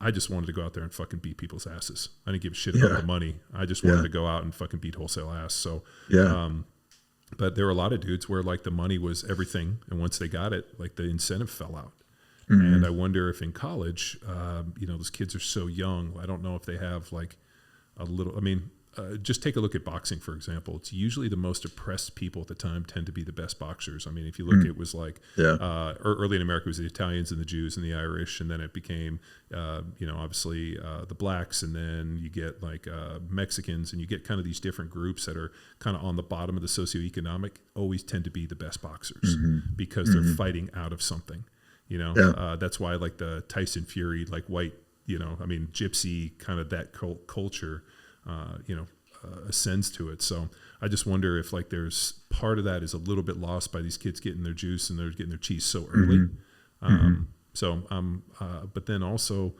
I just wanted to go out there and fucking beat people's asses. I didn't give a shit about the money. I just wanted to go out and fucking beat wholesale ass. So, but there were a lot of dudes where like the money was everything. And once they got it, like the incentive fell out. And I wonder if in college, those kids are so young. I don't know if they have like a little, just take a look at boxing, for example. It's usually the most oppressed people at the time tend to be the best boxers. I mean, if you look, it was like early in America, it was the Italians and the Jews and the Irish, and then it became, obviously the blacks, and then you get like Mexicans, and you get kind of these different groups that are kind of on the bottom of the socioeconomic, always tend to be the best boxers because they're fighting out of something. That's why like the Tyson Fury, like white, gypsy kind of that culture. Ascends to it. So I just wonder if like there's part of that is a little bit lost by these kids getting their juice and they're getting their cheese so early. But then also,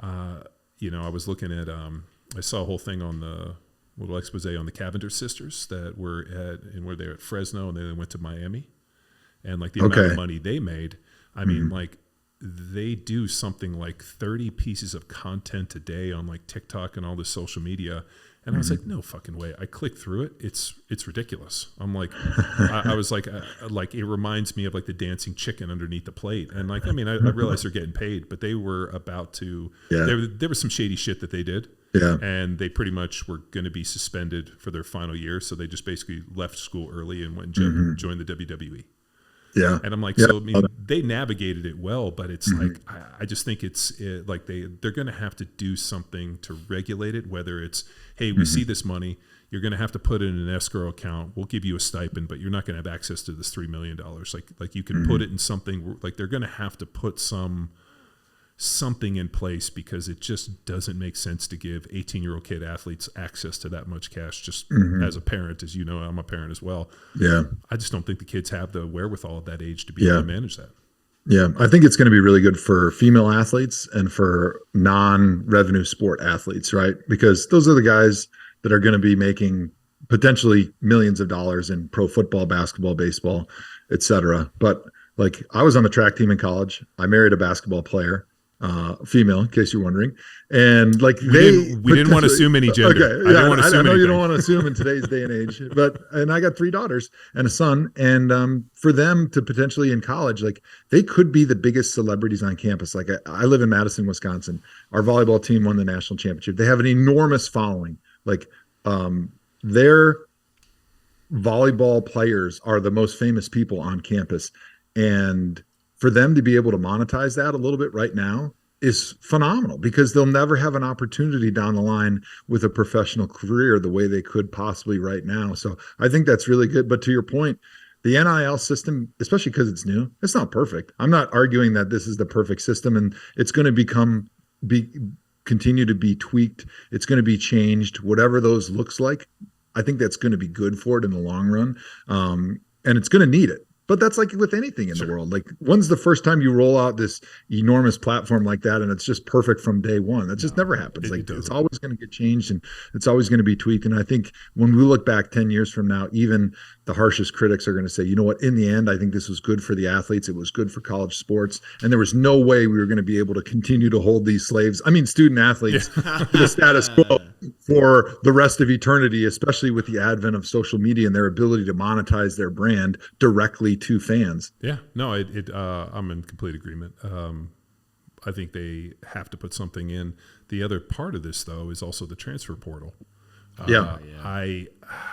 I was looking at, I saw a whole thing on the little expose on the Cavendish sisters that were where they were at Fresno and then they went to Miami, and like the amount of money they made. I mean, like they do something like 30 pieces of content a day on like TikTok and all this social media. And I was like, no fucking way. I clicked through it. It's ridiculous. I'm like, I was like it reminds me of like the dancing chicken underneath the plate. And like, I mean, I realized they're getting paid, but they were about to, there was some shady shit that they did. Yeah. And they pretty much were going to be suspended for their final year. So they just basically left school early and went and joined the WWE. Yeah. And I'm like, so I mean, they navigated it well, but it's like, I just think it's like they're going to have to do something to regulate it, whether it's, hey, we see this money, you're going to have to put it in an escrow account. We'll give you a stipend, but you're not going to have access to this $3 million. Like you can put it in something, like they're going to have to put something in place, because it just doesn't make sense to give 18-year-old kid athletes access to that much cash. Just as a parent, as you know, I'm a parent as well. Yeah. I just don't think the kids have the wherewithal at that age to be able to manage that. Yeah. I think it's going to be really good for female athletes and for non-revenue sport athletes, right? Because those are the guys that are going to be making potentially millions of dollars in pro football, basketball, baseball, etc. But like, I was on the track team in college. I married a basketball player. Female, in case you're wondering, and like we didn't want to assume any gender. Okay, yeah, I know you don't want to assume in today's day and age, and I got 3 daughters and a son, and for them to potentially in college, like they could be the biggest celebrities on campus. Like I live in Madison, Wisconsin. Our volleyball team won the national championship. They have an enormous following. Like their volleyball players are the most famous people on campus, and for them to be able to monetize that a little bit right now is phenomenal, because they'll never have an opportunity down the line with a professional career the way they could possibly right now. So I think that's really good. But to your point, the NIL system, especially because it's new, it's not perfect. I'm not arguing that this is the perfect system, and it's going to continue to be tweaked. It's going to be changed, whatever those looks like. I think that's going to be good for it in the long run. And it's going to need it. But that's like with anything in the world. Like, when's the first time you roll out this enormous platform like that and it's just perfect from day one? That just never happens. Like, it's always going to get changed and it's always going to be tweaked. And I think when we look back 10 years from now, even the harshest critics are going to say, you know what, in the end, I think this was good for the athletes. It was good for college sports. And there was no way we were going to be able to continue to hold these student athletes to the status quo for the rest of eternity, especially with the advent of social media and their ability to monetize their brand directly to fans. Yeah, no, I'm in complete agreement. I think they have to put something in. The other part of this, though, is also the transfer portal. I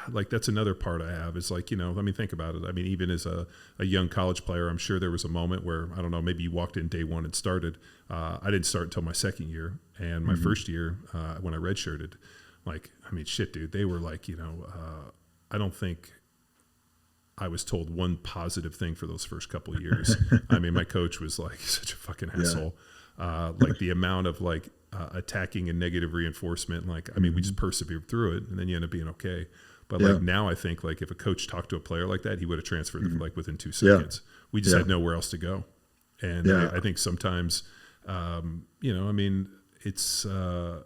like, that's another part I have is like, let me think about it. I mean, even as a young college player, I'm sure there was a moment where, I don't know, maybe you walked in day one and started. I didn't start until my second year, and my first year when I redshirted, like, I mean, shit, dude, they were like, I don't think I was told one positive thing for those first couple of years. I mean, my coach was like such a fucking asshole. Like the amount of like attacking and negative reinforcement. Like, I mean, we just persevered through it, and then you end up being okay. But like now, I think like if a coach talked to a player like that, he would have transferred like within 2 seconds. We just had nowhere else to go. And I think sometimes, I mean, it's I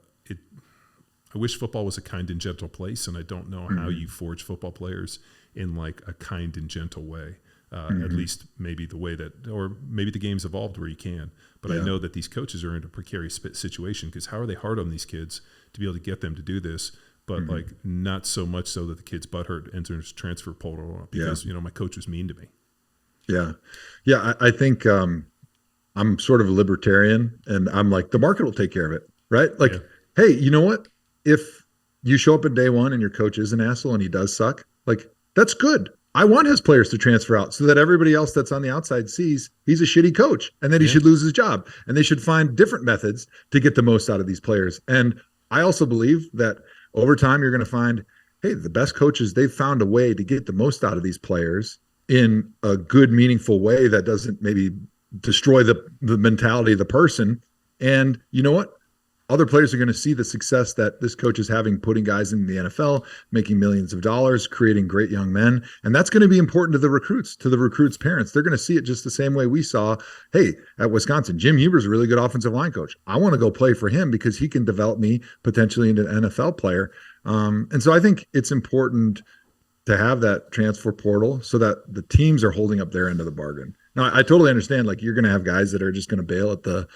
wish football was a kind and gentle place, and I don't know how you forge football players in like a kind and gentle way. At least maybe the way that, or maybe the game's evolved where you can. But I know that these coaches are in a precarious situation, because how are they hard on these kids to be able to get them to do this? But like not so much so that the kid's butthurt enters transfer portal because, my coach was mean to me. Yeah. Yeah. I think I'm sort of a libertarian, and I'm like, the market will take care of it. Right. Like, hey, you know what? If you show up at day one and your coach is an asshole and he does suck, like, that's good. I want his players to transfer out so that everybody else that's on the outside sees he's a shitty coach and that he should lose his job, and they should find different methods to get the most out of these players. And I also believe that over time, you're going to find, hey, the best coaches, they've found a way to get the most out of these players in a good, meaningful way that doesn't maybe destroy the mentality of the person. And you know what? Other players are going to see the success that this coach is having, putting guys in the NFL, making millions of dollars, creating great young men. And that's going to be important to the recruits' parents. They're going to see it just the same way we saw, hey, at Wisconsin, Jim Huber's a really good offensive line coach. I want to go play for him because he can develop me potentially into an NFL player. And so I think it's important to have that transfer portal so that the teams are holding up their end of the bargain. Now, I totally understand, like, you're going to have guys that are just going to bail at the,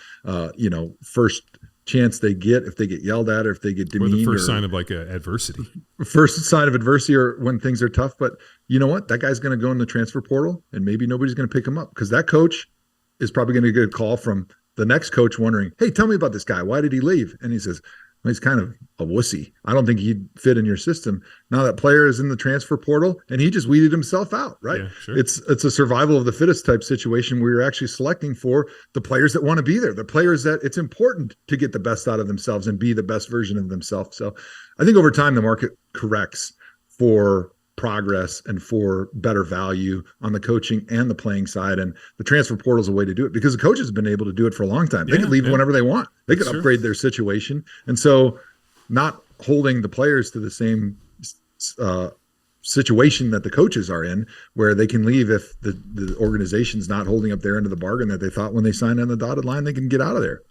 first chance they get if they get yelled at or if they get demeaned. Or the first sign of like adversity. First sign of adversity or when things are tough. But you know what? That guy's going to go in the transfer portal and maybe nobody's going to pick him up because that coach is probably going to get a call from the next coach wondering, hey, tell me about this guy. Why did he leave? And he says, well, he's kind of a wussy. I don't think he'd fit in your system. Now that player is in the transfer portal and he just weeded himself out, right? Yeah, sure. It's a survival of the fittest type situation where you're actually selecting for the players that want to be there, the players that it's important to get the best out of themselves and be the best version of themselves. So I think over time, the market corrects for progress and for better value on the coaching and the playing side. And the transfer portal is a way to do it because the coaches have been able to do it for a long time. They can leave whenever they want. They can upgrade their situation. And so not holding the players to the same situation that the coaches are in, where they can leave if the organization's not holding up their end of the bargain that they thought when they signed on the dotted line, they can get out of there.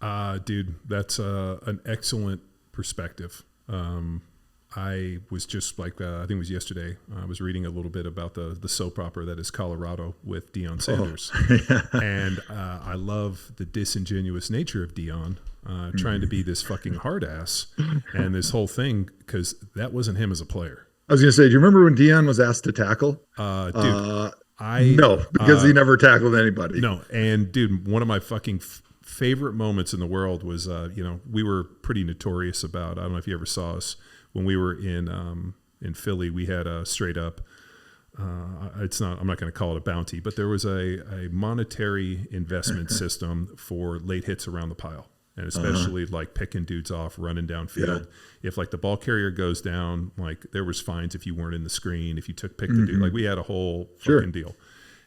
Dude, that's an excellent perspective. I was just like, I think it was yesterday, I was reading a little bit about the soap opera that is Colorado with Deion Sanders. And I love the disingenuous nature of Deion trying to be this fucking hard ass and this whole thing, because that wasn't him as a player. I was going to say, do you remember when Deion was asked to tackle? Dude, no, because he never tackled anybody. No. And dude, one of my fucking favorite moments in the world was, we were pretty notorious about, I don't know if you ever saw us, when we were in Philly, we had a straight up, I'm not going to call it a bounty, but there was a monetary investment system for late hits around the pile. And especially like picking dudes off, running downfield. Yeah. If like the ball carrier goes down, like there was fines if you weren't in the screen, if you picked the dude, like we had a whole fucking deal.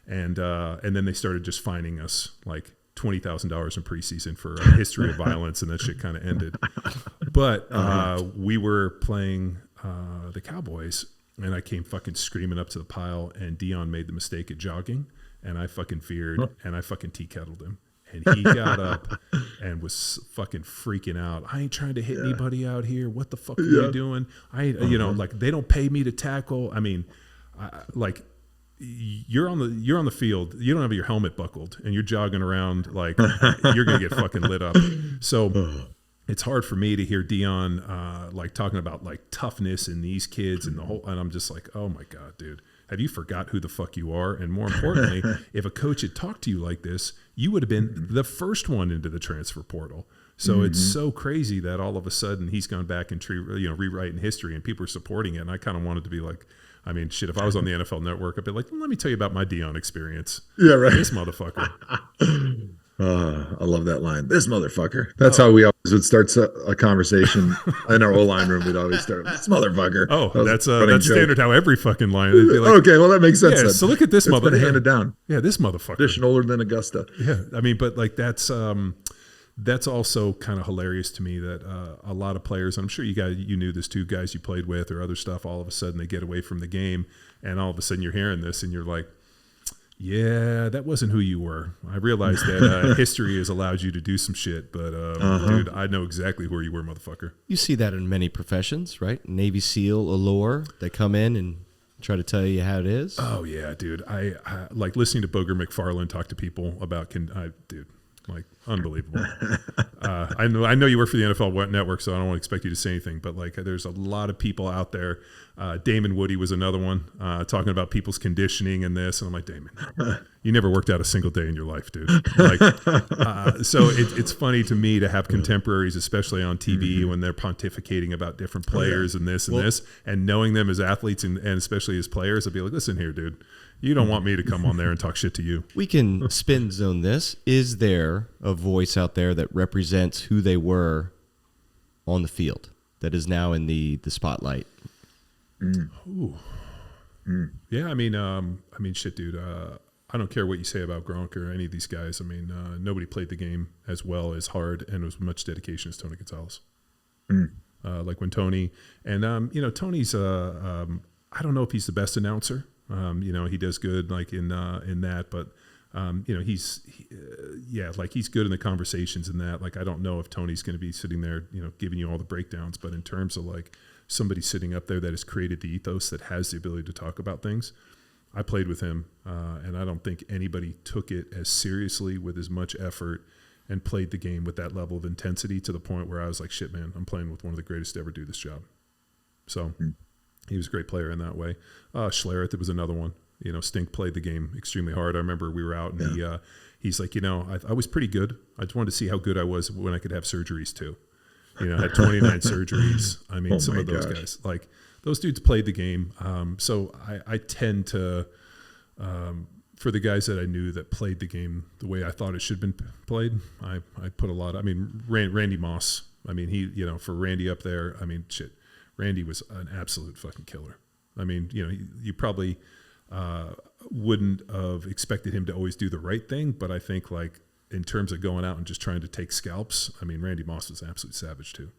And then they started just fining us like $20,000 in preseason for a history of violence, and that shit kind of ended. But we were playing the Cowboys, and I came fucking screaming up to the pile, and Deion made the mistake of jogging, and I fucking feared, and I fucking tea-kettled him. And he got up and was fucking freaking out. I ain't trying to hit anybody out here. What the fuck are you doing? Like they don't pay me to tackle. I mean, you're on the field. You don't have your helmet buckled, and you're jogging around like you're gonna get fucking lit up. So it's hard for me to hear Deion like talking about like toughness in these kids and the whole. And I'm just like, oh my god, dude. Have you forgot who the fuck you are? And more importantly, if a coach had talked to you like this, you would have been the first one into the transfer portal. So it's so crazy that all of a sudden he's gone back and rewriting history, and people are supporting it. And I kind of wanted to be like, I mean, shit, if I was on the NFL Network, I'd be like, let me tell you about my Deion experience. Yeah, right. This motherfucker. I love that line. This motherfucker. That's how we always would start a conversation in our O-line room. We'd always start, this motherfucker. Oh, that's standard how every fucking line. They'd be like, okay, well, that makes sense. Yeah, then. So look at this motherfucker. It's been handed down. Yeah, this motherfucker. Tradition older than Augusta. Yeah, I mean, but like that's also kind of hilarious to me that a lot of players, I'm sure you knew this too, guys you played with or other stuff, all of a sudden they get away from the game, and all of a sudden you're hearing this and you're like, yeah, that wasn't who you were. I realized that history has allowed you to do some shit, but dude, I know exactly where you were, motherfucker. You see that in many professions, right? Navy SEAL, allure, they come in and try to tell you how it is. Oh yeah, dude. I like listening to Booger McFarland talk to people about dude. Like unbelievable. I know you work for the NFL Network, so I don't expect you to say anything. But like, there's a lot of people out there. Damon Woody was another one talking about people's conditioning and this, and I'm like, Damon, you never worked out a single day in your life, dude. Like, so it's funny to me to have contemporaries, especially on TV, when they're pontificating about different players and this and this, and knowing them as athletes and especially as players. I'd be like, listen here, dude. You don't want me to come on there and talk shit to you. We can spin zone this. Is there a voice out there that represents who they were on the field that is now in the spotlight? Ooh. Yeah, I mean, shit, dude. I don't care what you say about Gronk or any of these guys. I mean, nobody played the game as well, as hard, and with much dedication as Tony Gonzalez. Like when Tony, and Tony's. I don't know if he's the best announcer. He does good like in that, but he's good in the conversations and that. Like, I don't know if Tony's going to be sitting there, giving you all the breakdowns, but in terms of like somebody sitting up there that has created the ethos, that has the ability to talk about things, I played with him, and I don't think anybody took it as seriously with as much effort and played the game with that level of intensity to the point where I was like, shit, man, I'm playing with one of the greatest to ever do this job. So he was a great player in that way. Schlereth, it was another one. You know, Stink played the game extremely hard. I remember we were out and he's like, you know, I was pretty good. I just wanted to see how good I was when I could have surgeries too. You know, I had 29 surgeries. I mean, some of those guys, like those dudes played the game. So I tend to, for the guys that I knew that played the game the way I thought it should have been played, I put a lot. I mean, Randy Moss. I mean, he, you know, for Randy up there, I mean, shit, Randy was an absolute fucking killer. I mean, you know, you probably wouldn't have expected him to always do the right thing, but I think like in terms of going out and just trying to take scalps, I mean, Randy Moss was an absolute savage too.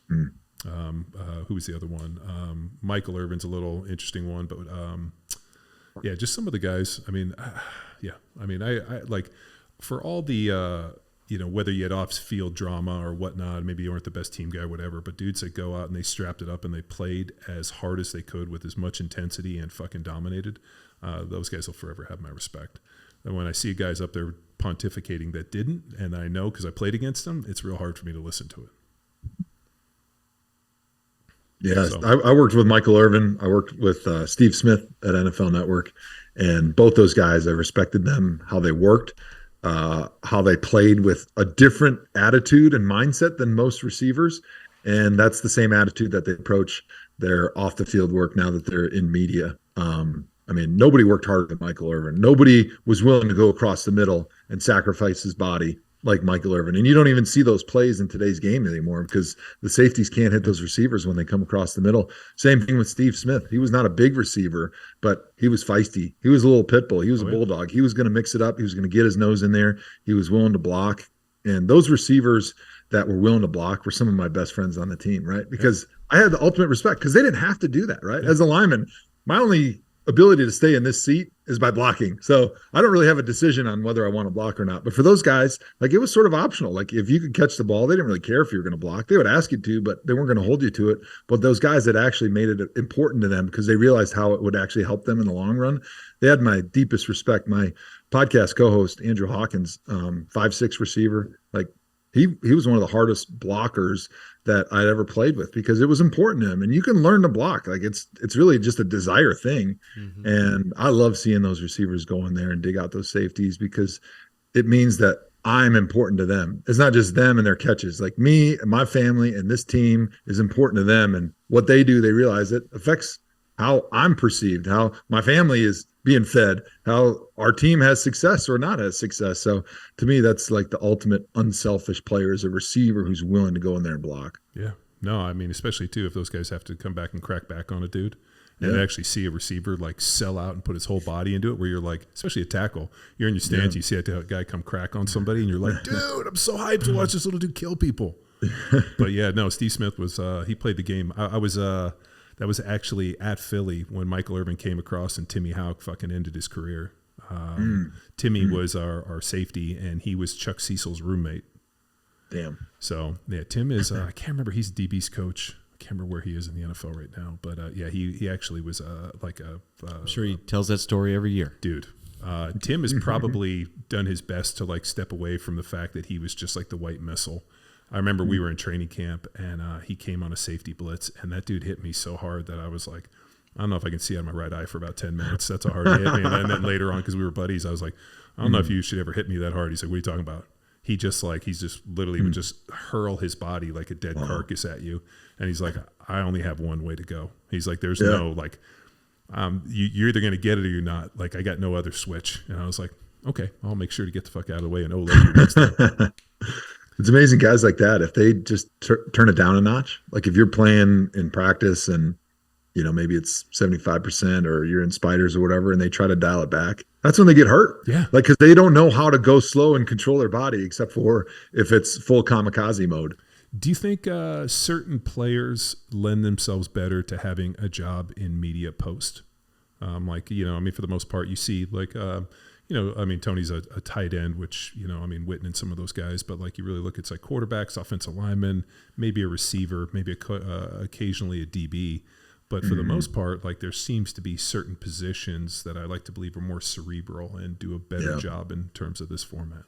Who was the other one? Michael Irvin's a little interesting one, but yeah, just some of the guys. I mean, I mean, I like for all the you know, whether you had off-field drama or whatnot, maybe you weren't the best team guy, whatever, but dudes that go out and they strapped it up and they played as hard as they could with as much intensity and fucking dominated, those guys will forever have my respect. And when I see guys up there pontificating that didn't, and I know because I played against them, it's real hard for me to listen to it. Yeah, so. I worked with Michael Irvin. I worked with Steve Smith at NFL Network, and both those guys, I respected them, how they worked, how they played with a different attitude and mindset than most receivers. And that's the same attitude that they approach their off the field work now that they're in media. I mean, nobody worked harder than Michael Irvin. Nobody was willing to go across the middle and sacrifice his body like Michael Irvin. And you don't even see those plays in today's game anymore because the safeties can't hit those receivers when they come across the middle. Same thing with Steve Smith. He was not a big receiver, but he was feisty. He was a little pit bull. He was a bulldog. He was going to mix it up. He was going to get his nose in there. He was willing to block. And those receivers that were willing to block were some of my best friends on the team, right? Because I had the ultimate respect because they didn't have to do that, right? As a lineman, my only ability to stay in this seat is by blocking. So I don't really have a decision on whether I want to block or not. But for those guys, like it was sort of optional. Like if you could catch the ball, they didn't really care if you were going to block. They would ask you to, but they weren't going to hold you to it. But those guys that actually made it important to them because they realized how it would actually help them in the long run, they had my deepest respect. My podcast co-host, Andrew Hawkins, 5'6" receiver, like he was one of the hardest blockers that I'd ever played with because it was important to him. And you can learn to block. Like it's really just a desire thing. Mm-hmm. And I love seeing those receivers go in there and dig out those safeties because it means that I'm important to them. It's not just them and their catches. Like me and my family and this team is important to them. And what they do, they realize it affects how I'm perceived, how my family is being fed, how our team has success or not has success. So to me, that's like the ultimate unselfish player is a receiver who's willing to go in there and block. Yeah. No, I mean, especially too, if those guys have to come back and crack back on a dude and actually see a receiver like sell out and put his whole body into it where you're like, especially a tackle, you're in your stance, you see a guy come crack on somebody and you're like, dude, I'm so hyped to watch this little dude kill people. But yeah, no, Steve Smith was, he played the game. I was, that was actually at Philly when Michael Irvin came across and Timmy Houck fucking ended his career. Timmy was our safety, and he was Chuck Cecil's roommate. Damn. So, yeah, Tim is, I can't remember, he's DB's coach. I can't remember where he is in the NFL right now. But, yeah, he actually was like a... I'm sure he tells that story every year. Dude. Tim has probably done his best to, like, step away from the fact that he was just like the white missile. I remember we were in training camp and he came on a safety blitz and that dude hit me so hard that I was like, I don't know if I can see out of my right eye for about 10 minutes. That's how hard he hit me. And then later on, because we were buddies, I was like, I don't know if you should ever hit me that hard. He's like, what are you talking about? He's just literally would just hurl his body like a dead carcass at you. And he's like, I only have one way to go. He's like, there's no like, you're either going to get it or you're not. Like, I got no other switch. And I was like, okay, I'll make sure to get the fuck out of the way and O-Line next time. It's amazing guys like that. If they just turn it down a notch, like if you're playing in practice and, you know, maybe it's 75% or you're in spiders or whatever, and they try to dial it back, that's when they get hurt. Yeah. Like, cause they don't know how to go slow and control their body except for if it's full kamikaze mode. Do you think certain players lend themselves better to having a job in media post? Like, you know, I mean, for the most part, you see like, you know, I mean, Tony's a tight end, which, you know, I mean, Witten and some of those guys, but like you really look, it's like quarterbacks, offensive linemen, maybe a receiver, maybe occasionally a DB. But for the most part, like there seems to be certain positions that I like to believe are more cerebral and do a better job in terms of this format.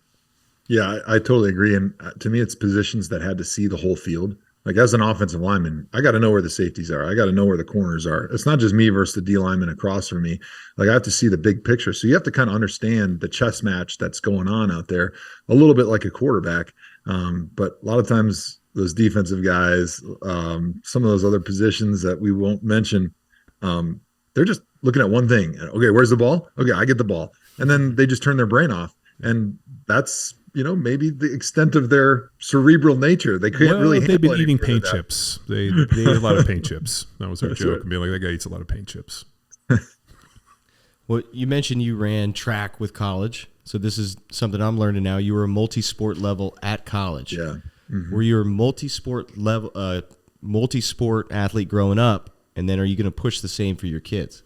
Yeah, I totally agree. And to me, it's positions that had to see the whole field. Like as an offensive lineman, I got to know where the safeties are. I got to know where the corners are. It's not just me versus the D lineman across from me. Like I have to see the big picture. So you have to kind of understand the chess match that's going on out there, a little bit like a quarterback. But a lot of times those defensive guys, some of those other positions that we won't mention, they're just looking at one thing. Okay, where's the ball? Okay, I get the ball. And then they just turn their brain off. And that's, maybe the extent of their cerebral nature. They can't really handle they've been any eating further paint than that. chips. They ate a lot of paint chips. That was our That's joke. right. And being like, that guy eats a lot of paint chips. Well, you mentioned you ran track with college. So this is something I'm learning now. You were a multi-sport level at college. Yeah. Were you a multi-sport athlete growing up? And then are you going to push the same for your kids?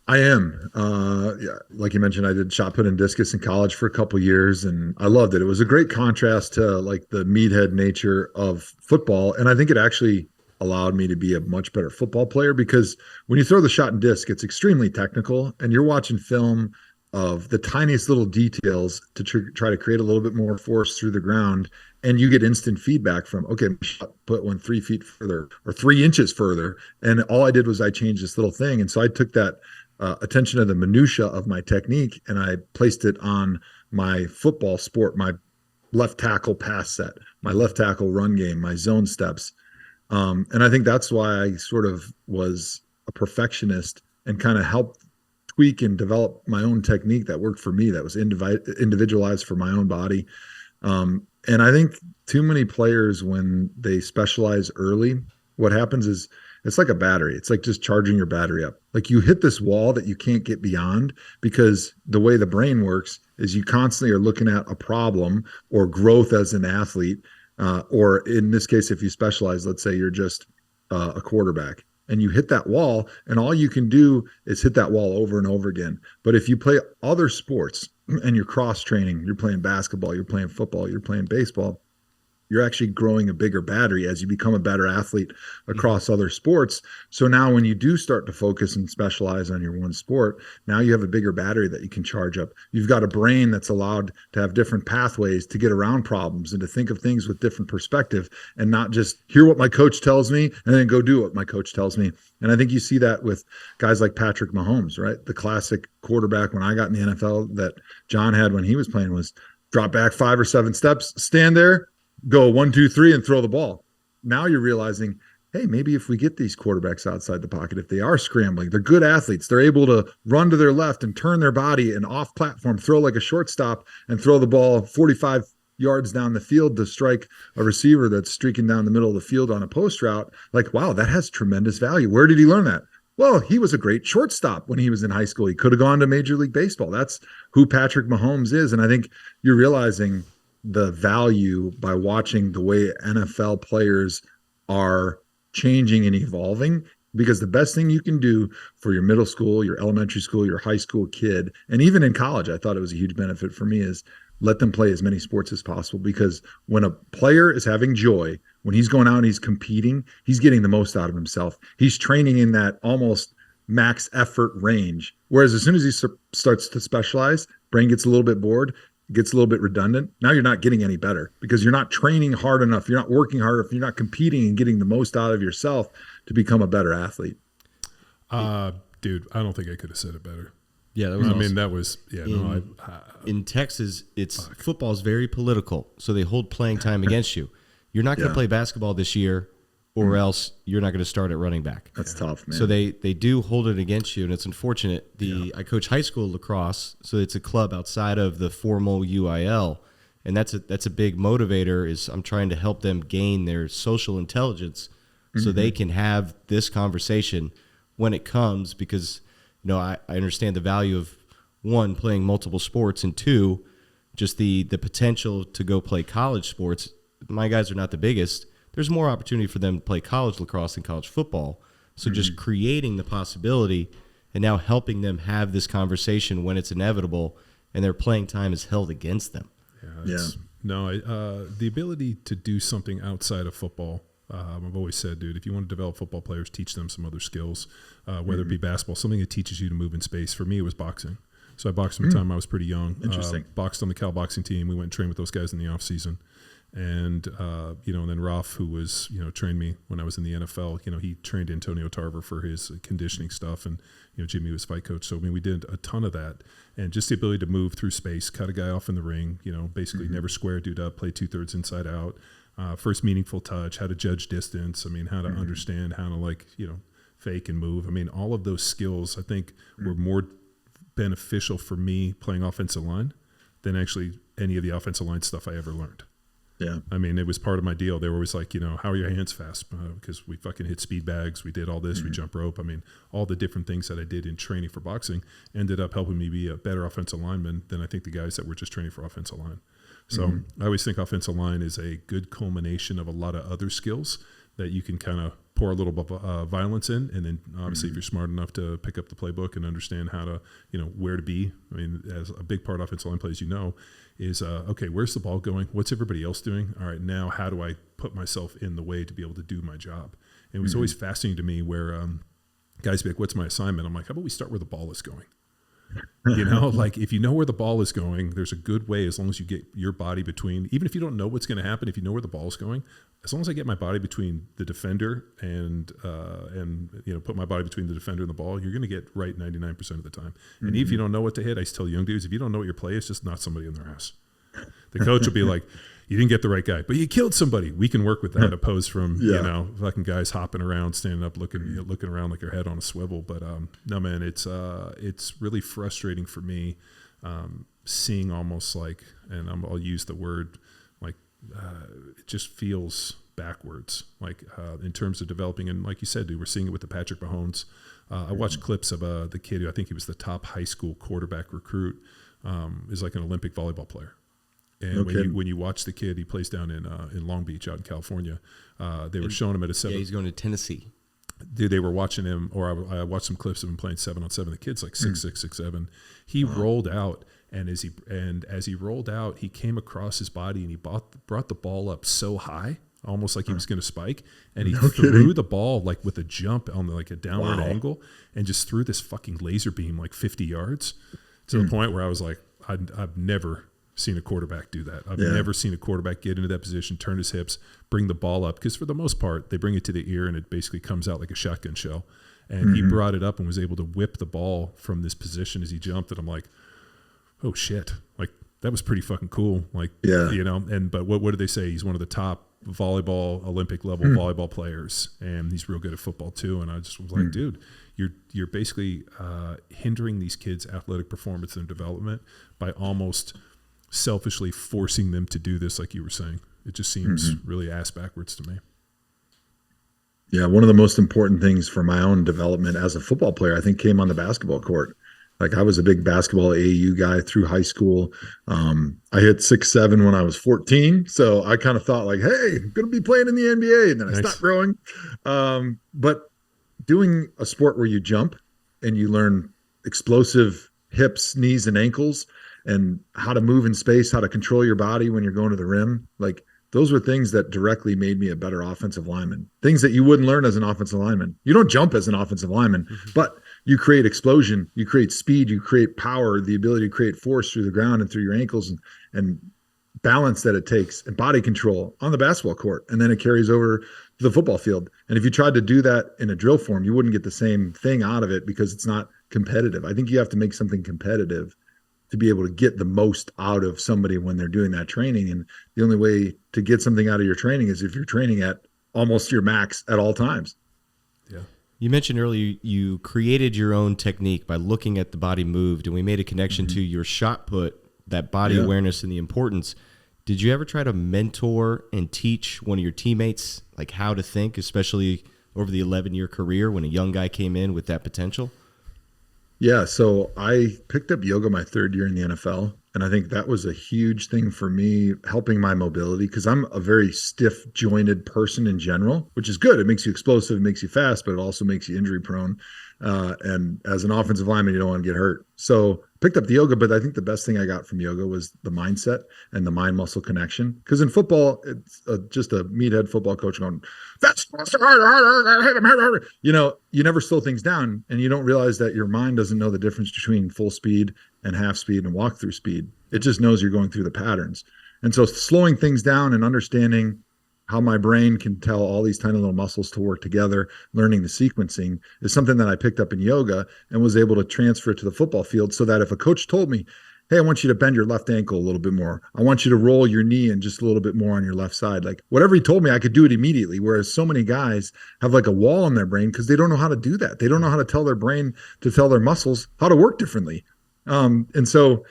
I am. Yeah, like you mentioned, I did shot put and discus in college for a couple years, and I loved it. It was a great contrast to like the meathead nature of football, and I think it actually allowed me to be a much better football player because when you throw the shot and disc, it's extremely technical, and you're watching film of the tiniest little details to try to create a little bit more force through the ground, and you get instant feedback from, okay, my shot put one 3 feet further or 3 inches further, and all I did was I changed this little thing, and so I took that attention to the minutia of my technique, and I placed it on my football sport, my left tackle pass set, my left tackle run game, my zone steps. And I think that's why I sort of was a perfectionist and kind of helped tweak and develop my own technique that worked for me, that was individualized for my own body. And I think too many players, when they specialize early, what happens is it's like a battery. It's like just charging your battery up. Like you hit this wall that you can't get beyond because the way the brain works is you constantly are looking at a problem or growth as an athlete. Or in this case, if you specialize, let's say you're just a quarterback and you hit that wall and all you can do is hit that wall over and over again. But if you play other sports and you're cross training, you're playing basketball, you're playing football, you're playing baseball, you're actually growing a bigger battery as you become a better athlete across other sports. So now when you do start to focus and specialize on your one sport, now you have a bigger battery that you can charge up. You've got a brain that's allowed to have different pathways to get around problems and to think of things with different perspective and not just hear what my coach tells me and then go do what my coach tells me. And I think you see that with guys like Patrick Mahomes, right? The classic quarterback when I got in the NFL that John had when he was playing was drop back 5 or 7 steps, stand there, go 1, 2, 3 and throw the ball. Now you're realizing, hey, maybe if we get these quarterbacks outside the pocket, if they are scrambling, they're good athletes, they're able to run to their left and turn their body and off platform, throw like a shortstop and throw the ball 45 yards down the field to strike a receiver that's streaking down the middle of the field on a post route. Like, wow, that has tremendous value. Where did he learn that? Well, he was a great shortstop when he was in high school. He could have gone to Major League Baseball. That's who Patrick Mahomes is. And I think you're realizing the value by watching the way NFL players are changing and evolving, because the best thing you can do for your middle school, your elementary school, your high school kid, and even in college, I thought it was a huge benefit for me, is let them play as many sports as possible. Because when a player is having joy, when he's going out and he's competing, he's getting the most out of himself. He's training in that almost max effort range. Whereas as soon as he starts to specialize, brain gets a little bit bored, gets a little bit redundant. Now you're not getting any better because you're not training hard enough. You're not working hard enough. You're not competing and getting the most out of yourself to become a better athlete. Dude, I don't think I could have said it better. Yeah, that was awesome. I mean, that was, in Texas, football is very political, so they hold playing time against you. You're not going to play basketball this year, or else you're not going to start at running back. That's tough, man. So they do hold it against you, and it's unfortunate. I coach high school lacrosse, so it's a club outside of the formal UIL, and that's a big motivator. Is I'm trying to help them gain their social intelligence, so they can have this conversation when it comes. Because I understand the value of, one, playing multiple sports, and two, just the potential to go play college sports. My guys are not the biggest. There's more opportunity for them to play college lacrosse and college football. So just creating the possibility and now helping them have this conversation when it's inevitable and their playing time is held against them. The ability to do something outside of football. I've always said, dude, if you want to develop football players, teach them some other skills, whether it be basketball, something that teaches you to move in space. For me, it was boxing. So I boxed from the time I was pretty young. Interesting. Boxed on the Cal boxing team. We went and trained with those guys in the off season. And, and then Ralph, who was, trained me when I was in the NFL, he trained Antonio Tarver for his conditioning stuff. And, Jimmy was fight coach. So, we did a ton of that. And just the ability to move through space, cut a guy off in the ring, basically never square a dude up, play 2/3 inside out. First meaningful touch, how to judge distance. How to understand how to fake and move. All of those skills, I think, were more beneficial for me playing offensive line than actually any of the offensive line stuff I ever learned. Yeah. It was part of my deal. They were always like, how are your hands fast? Because we fucking hit speed bags. We did all this. We jump rope. All the different things that I did in training for boxing ended up helping me be a better offensive lineman than I think the guys that were just training for offensive line. So I always think offensive line is a good culmination of a lot of other skills that you can kind of pour a little violence in. And then obviously if you're smart enough to pick up the playbook and understand how to, where to be. As a big part of offensive line play, as is, okay, where's the ball going? What's everybody else doing? All right, now how do I put myself in the way to be able to do my job? And it was always fascinating to me where guys be like, what's my assignment? I'm like, how about we start where the ball is going? If you know where the ball is going, there's a good way, as long as you get your body between, even if you don't know what's going to happen, if you know where the ball is going, as long as I get my body between the defender and put my body between the defender and the ball, you're going to get right 99% of the time. And if you don't know what to hit, I tell young dudes, if you don't know what your play is, just knock somebody in their ass. The coach will be like, you didn't get the right guy, but you killed somebody. We can work with that, opposed from fucking guys hopping around, standing up, looking around like your head on a swivel. But no, man, it's really frustrating for me seeing almost like, and I'll use the word like, it just feels backwards, like in terms of developing. And like you said, dude, we're seeing it with the Patrick Mahomes. I watched clips of the kid who I think he was the top high school quarterback recruit, is like an Olympic volleyball player. And when you watch the kid, he plays down in Long Beach out in California. They were showing him at a 7. Yeah, he's going to Tennessee. Dude, they were watching him, or I watched some clips of him playing 7-on-7. The kid's like 6'6", 6'7". He rolled out, and as he rolled out, he came across his body and he brought the ball up so high, almost like he was going to spike, and he threw the ball like with a jump on like a downward angle, and just threw this fucking laser beam like 50 yards to the point where I was like, I've never seen a quarterback do that. I've never seen a quarterback get into that position, turn his hips, bring the ball up, because for the most part they bring it to the ear and it basically comes out like a shotgun shell. And he brought it up and was able to whip the ball from this position as he jumped, and I'm like, oh shit, like that was pretty fucking cool. Like, but what did they say? He's one of the top Olympic level volleyball players, and he's real good at football too. And I just was like, dude, you're basically hindering these kids' athletic performance and development by almost selfishly forcing them to do this, like you were saying. It just seems really ass backwards to me. Yeah, one of the most important things for my own development as a football player, I think, came on the basketball court. Like, I was a big basketball AAU guy through high school. I hit 6'7" when I was 14, so I kind of thought like, hey, I'm going to be playing in the NBA, and then I stopped growing. But doing a sport where you jump and you learn explosive hips, knees, and ankles, and how to move in space, how to control your body when you're going to the rim. Like, those were things that directly made me a better offensive lineman. Things that you wouldn't learn as an offensive lineman. You don't jump as an offensive lineman, but you create explosion, you create speed, you create power, the ability to create force through the ground and through your ankles, and balance that it takes, and body control on the basketball court. And then it carries over to the football field. And if you tried to do that in a drill form, you wouldn't get the same thing out of it, because it's not competitive. I think you have to make something competitive to be able to get the most out of somebody when they're doing that training. And the only way to get something out of your training is if you're training at almost your max at all times. Yeah. You mentioned earlier you created your own technique by looking at the body moved, and we made a connection to your shot put, that body awareness and the importance. Did you ever try to mentor and teach one of your teammates like how to think, especially over the 11-year career when a young guy came in with that potential? Yeah, so I picked up yoga my 3rd year in the NFL, and I think that was a huge thing for me, helping my mobility, because I'm a very stiff-jointed person in general, which is good. It makes you explosive, it makes you fast, but it also makes you injury-prone. And as an offensive lineman, you don't want to get hurt. So picked up the yoga, but I think the best thing I got from yoga was the mindset and the mind-muscle connection. Because in football, it's just a meathead football coach going, that's hard, hit him, hit him. You know, you never slow things down, and you don't realize that your mind doesn't know the difference between full speed and half speed and walk through speed. It just knows you're going through the patterns. And so slowing things down and understanding how my brain can tell all these tiny little muscles to work together, learning the sequencing is something that I picked up in yoga and was able to transfer it to the football field, so that if a coach told me, hey, I want you to bend your left ankle a little bit more, I want you to roll your knee in just a little bit more on your left side, like whatever he told me, I could do it immediately. Whereas so many guys have like a wall in their brain because they don't know how to do that. They don't know how to tell their brain to tell their muscles how to work differently. And so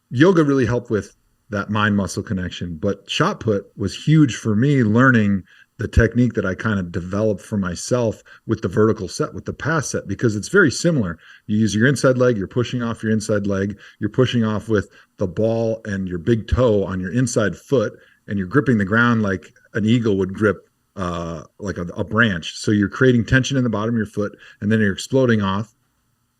yoga really helped with that mind muscle connection. But shot put was huge for me, learning the technique that I kind of developed for myself with the vertical set, with the pass set, because it's very similar. You use your inside leg, you're pushing off your inside leg, you're pushing off with the ball and your big toe on your inside foot, and you're gripping the ground like an eagle would grip like a branch. So you're creating tension in the bottom of your foot, and then you're exploding off,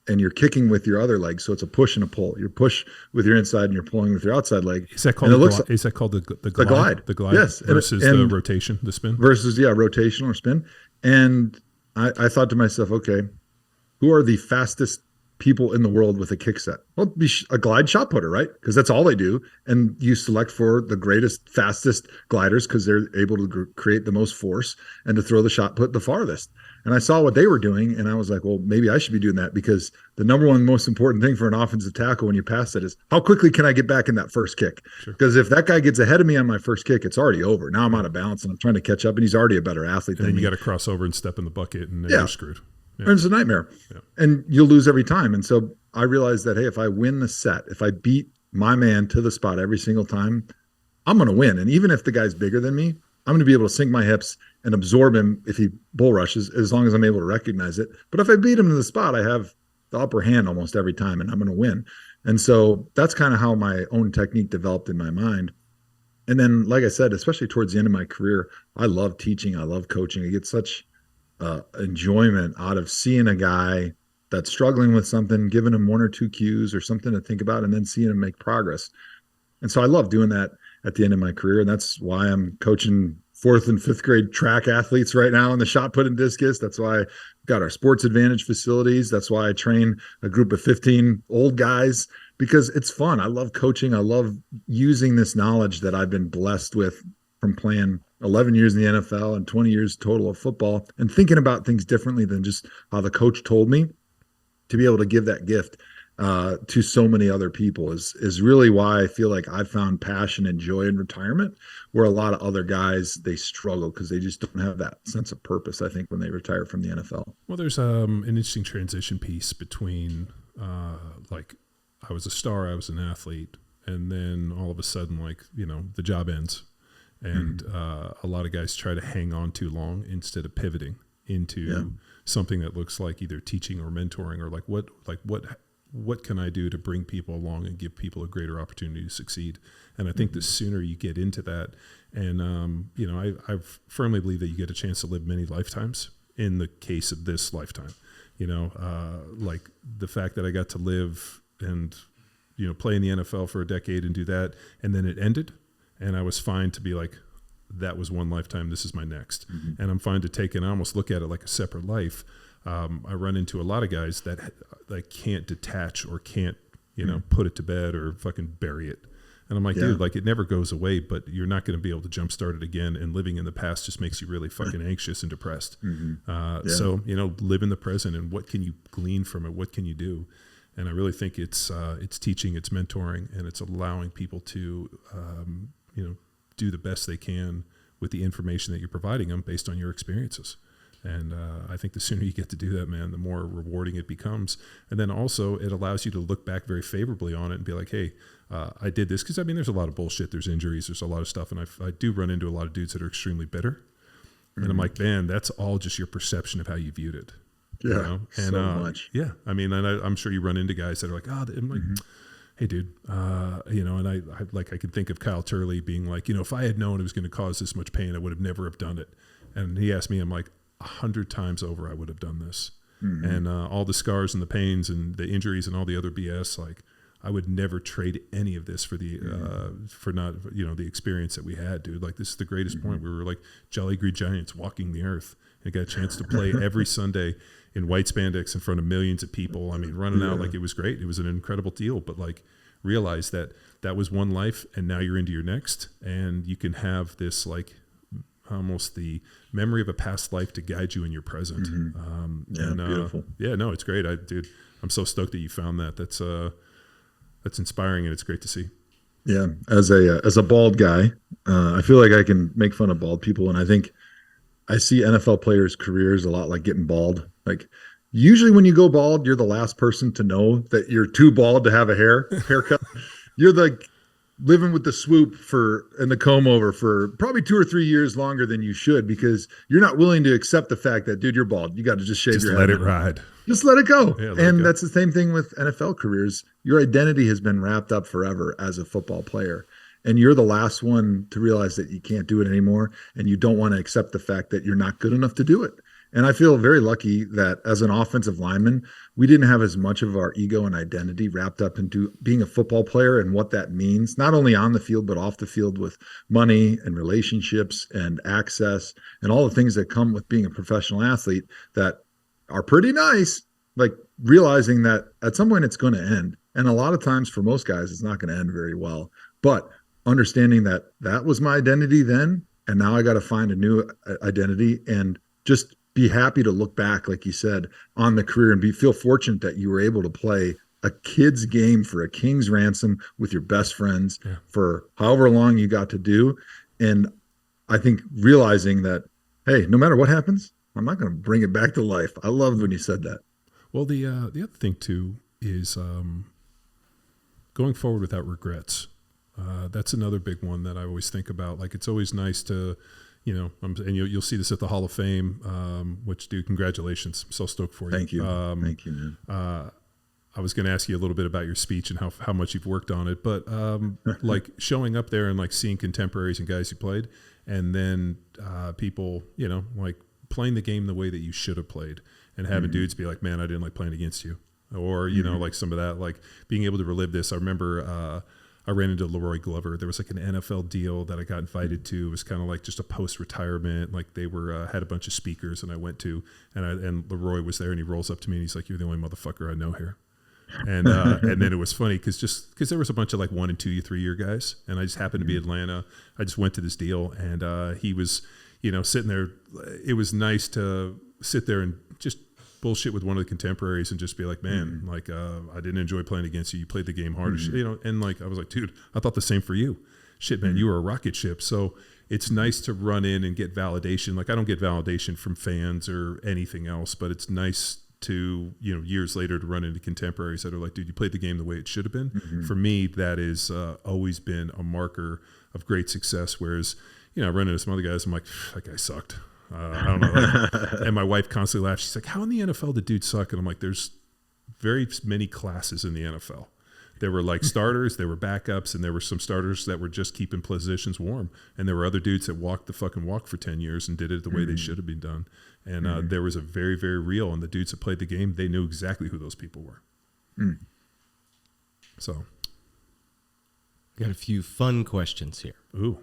and you're kicking with your other leg. So it's a push and a pull. You push with your inside and you're pulling with your outside leg. Is that called the glide? The glide? Yes. Versus the rotation, the spin? Versus, rotation or spin. And I thought to myself, okay, who are the fastest people in the world with a kick set? Well, it'd be a glide shot putter, right? Because that's all they do. And you select for the greatest, fastest gliders because they're able to create the most force and to throw the shot put the farthest. And I saw what they were doing, and I was like, well, maybe I should be doing that, because the number one most important thing for an offensive tackle when you pass it is how quickly can I get back in that first kick? Because if that guy gets ahead of me on my first kick, it's already over. Now I'm out of balance, and I'm trying to catch up, and he's already a better athlete than me. And you got to cross over and step in the bucket, and then you're screwed. Yeah. And it's a nightmare. Yeah. And you'll lose every time. And so I realized that, hey, if I win the set, if I beat my man to the spot every single time, I'm going to win. And even if the guy's bigger than me, I'm going to be able to sink my hips and absorb him if he bull rushes, as long as I'm able to recognize it. But if I beat him to the spot, I have the upper hand almost every time, and I'm going to win. And so that's kind of how my own technique developed in my mind. And then, like I said, especially towards the end of my career, I love teaching. I love coaching. I get such enjoyment out of seeing a guy that's struggling with something, giving him one or two cues or something to think about, and then seeing him make progress. And so I love doing that at the end of my career. And that's why I'm coaching 4th and 5th grade track athletes right now in the shot put and discus. That's why I've got our Sports Advantage facilities. That's why I train a group of 15 old guys, because it's fun. I love coaching. I love using this knowledge that I've been blessed with from playing 11 years in the NFL and 20 years total of football, and thinking about things differently than just how the coach told me, to be able to give that gift to so many other people is really why I feel like I found passion and joy in retirement, where a lot of other guys, they struggle because they just don't have that sense of purpose, I think, when they retire from the NFL. Well, there's an interesting transition piece between like I was a star, I was an athlete, and then all of a sudden, like, the job ends. And a lot of guys try to hang on too long instead of pivoting into something that looks like either teaching or mentoring, or what can I do to bring people along and give people a greater opportunity to succeed. And I think the sooner you get into that, and I firmly believe that you get a chance to live many lifetimes in the case of this lifetime. Like the fact that I got to live and play in the NFL for a decade and do that, and then it ended. And I was fine to be like, that was one lifetime, this is my next. Mm-hmm. And I'm fine to take and I almost look at it like a separate life. I run into a lot of guys that can't detach or can't, put it to bed or fucking bury it. And I'm like, dude, like it never goes away, but you're not going to be able to jumpstart it again. And living in the past just makes you really fucking anxious and depressed. Mm-hmm. So, live in the present, and what can you glean from it? What can you do? And I really think it's teaching, it's mentoring, and it's allowing people to, do the best they can with the information that you're providing them based on your experiences. And I think the sooner you get to do that, man, the more rewarding it becomes. And then also it allows you to look back very favorably on it and be like, hey, I did this. Because, there's a lot of bullshit. There's injuries. There's a lot of stuff. And I do run into a lot of dudes that are extremely bitter. Mm-hmm. And I'm like, man, that's all just your perception of how you viewed it. Yeah, and, so much. Yeah, I mean, and I'm sure you run into guys that are like, I'm like, hey, dude, and I can think of Kyle Turley being like, if I had known it was going to cause this much pain, I would have never have done it. And he asked me, I'm like, 100 times over, I would have done this. Mm-hmm. And all the scars and the pains and the injuries and all the other BS, like, I would never trade any of this for the the experience that we had, dude. Like, this is the greatest point. We were like Jolly Green Giants walking the earth. I got a chance to play every Sunday in white spandex in front of millions of people. I mean, running out, like, it was great. It was an incredible deal. But, like, realize that was one life, and now you're into your next, and you can have this, like, almost the memory of a past life to guide you in your present. Beautiful. Yeah, no, it's great. Dude, I'm so stoked that you found that. That's inspiring, and it's great to see. Yeah, as a bald guy, I feel like I can make fun of bald people, and I think I see NFL players' careers a lot like getting bald. Like, usually when you go bald, you're the last person to know that you're too bald to have a haircut. You're like living with the swoop and the comb over for probably 2 or 3 years longer than you should, because you're not willing to accept the fact that, dude, you're bald. You got to just shave your head. Just let it ride. Just let it go. Yeah, and that's the same thing with NFL careers. Your identity has been wrapped up forever as a football player. And you're the last one to realize that you can't do it anymore. And you don't want to accept the fact that you're not good enough to do it. And I feel very lucky that as an offensive lineman, we didn't have as much of our ego and identity wrapped up into being a football player and what that means, not only on the field, but off the field, with money and relationships and access and all the things that come with being a professional athlete that are pretty nice. Like, realizing that at some point it's going to end. And a lot of times for most guys, it's not going to end very well. But understanding that was my identity then, and now I got to find a new identity, and just be happy to look back, like you said, on the career and feel fortunate that you were able to play a kid's game for a king's ransom with your best friends for however long you got to do. And I think realizing that, hey, no matter what happens, I'm not going to bring it back to life. I loved when you said that. Well, the other thing too is going forward without regrets. That's another big one that I always think about. Like, it's always nice to, and you'll see this at the Hall of Fame, which, dude, congratulations. I'm so stoked for you. Thank you. Thank you, man. I was going to ask you a little bit about your speech and how much you've worked on it, but like showing up there and like seeing contemporaries and guys who played, and then people, like playing the game the way that you should have played, and having dudes be like, man, I didn't like playing against you. Or, like some of that, like being able to relive this. I remember I ran into Leroy Glover. There was like an NFL deal that I got invited to. It was kind of like just a post-retirement. Like they were had a bunch of speakers, and I went to, and Leroy was there, and he rolls up to me and he's like, "You're the only motherfucker I know here." And and then it was funny because there was a bunch of like 1 and 2, 3 year guys, and I just happened to be Atlanta. I just went to this deal, and he was sitting there. It was nice to sit there and just bullshit with one of the contemporaries and just be like, man, like I didn't enjoy playing against you. You played the game hard, and like I was like, dude, I thought the same for you. Shit, man, you were a rocket ship. So it's nice to run in and get validation. Like I don't get validation from fans or anything else, but it's nice to years later to run into contemporaries that are like, dude, you played the game the way it should have been. For me, that is always been a marker of great success. Whereas I run into some other guys, I'm like, that guy sucked. I don't know. And my wife constantly laughs. She's like, how in the NFL did dudes suck? And I'm like, there's very many classes in the NFL. There were like starters, there were backups, and there were some starters that were just keeping positions warm. And there were other dudes that walked the fucking walk for 10 years and did it the way they should have been done. And there was a very, very real, and the dudes that played the game, they knew exactly who those people were. So. Got a few fun questions here. Ooh.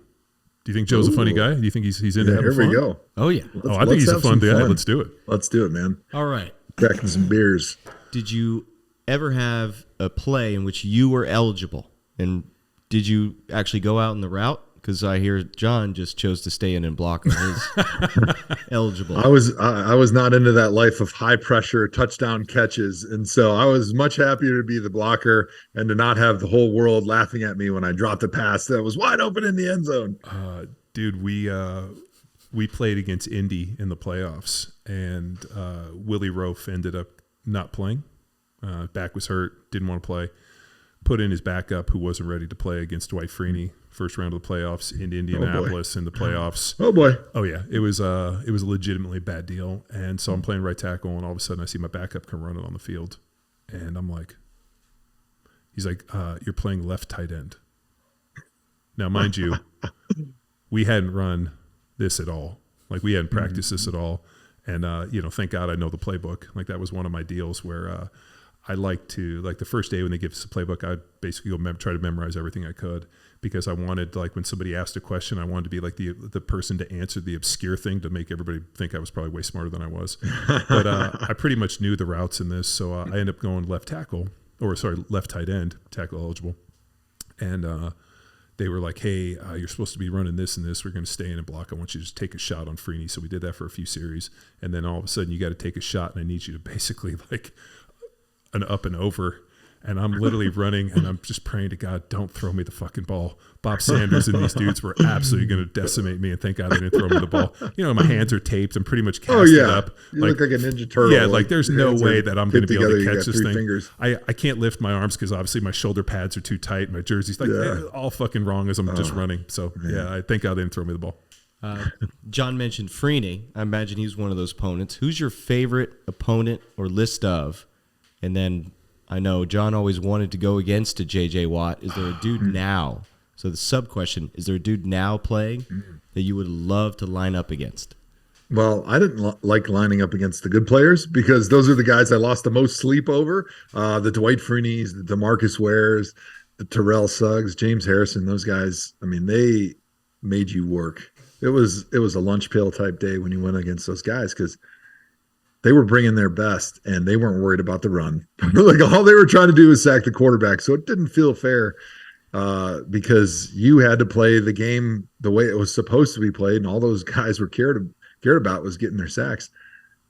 Do you think Joe's a funny guy? Do you think he's into having fun? Here we go. Oh, yeah. I think he's a fun guy. Let's do it. Let's do it, man. All right. Cracking some beers. Did you ever have a play in which you were eligible? And did you actually go out in the route? Because I hear John just chose to stay in and block on his eligible. I was not into that life of high pressure touchdown catches, and so I was much happier to be the blocker and to not have the whole world laughing at me when I dropped a pass that was wide open in the end zone. Dude, we played against Indy in the playoffs, and Willie Rofe ended up not playing. Back was hurt, didn't want to play. Put in his backup, who wasn't ready to play, against Dwight Freeney, first round of the playoffs in Indianapolis in the playoffs. Oh boy! Oh yeah, it was a legitimately bad deal. And so I'm playing right tackle, and all of a sudden I see my backup come running on the field, and I'm like, he's like, "You're playing left tight end." Now, mind you, we hadn't run this at all. Like we hadn't practiced this at all, and thank God I know the playbook. Like that was one of my deals where. I like to, like the first day when they give us a playbook, I'd basically go try to memorize everything I could, because I wanted, like, when somebody asked a question, I wanted to be like the person to answer the obscure thing to make everybody think I was probably way smarter than I was. But I pretty much knew the routes in this, so I ended up going left tight end, tackle eligible. And they were like, hey, you're supposed to be running this and this. We're going to stay in and block. I want you to just take a shot on Freeney. So we did that for a few series. And then all of a sudden you got to take a shot, and I need you to basically like an up and over. And I'm literally running, and I'm just praying to God, don't throw me the fucking ball. Bob Sanders and these dudes were absolutely going to decimate me, and thank God they didn't throw me the ball. You know, my hands are taped. I'm pretty much casted up. You look like a Ninja Turtle. Yeah, like there's no way that I'm going to be able to catch this thing. Fingers. I can't lift my arms because obviously my shoulder pads are too tight. My jersey's like all fucking wrong as I'm just running. So, I thank God they didn't throw me the ball. John mentioned Freeney. I imagine he's one of those opponents. Who's your favorite opponent or list of? And then I know John always wanted to go against a J.J. Watt. Is there a dude now? So the sub-question, is there a dude now playing that you would love to line up against? Well, I didn't like lining up against the good players, because those are the guys I lost the most sleep over. The Dwight Freeneys, the DeMarcus Wares, the Terrell Suggs, James Harrison, those guys, I mean, they made you work. It was a lunch pail type day when you went against those guys, because they were bringing their best, and they weren't worried about the run. Like, all they were trying to do was sack the quarterback. So it didn't feel fair, because you had to play the game the way it was supposed to be played, and all those guys were cared about was getting their sacks.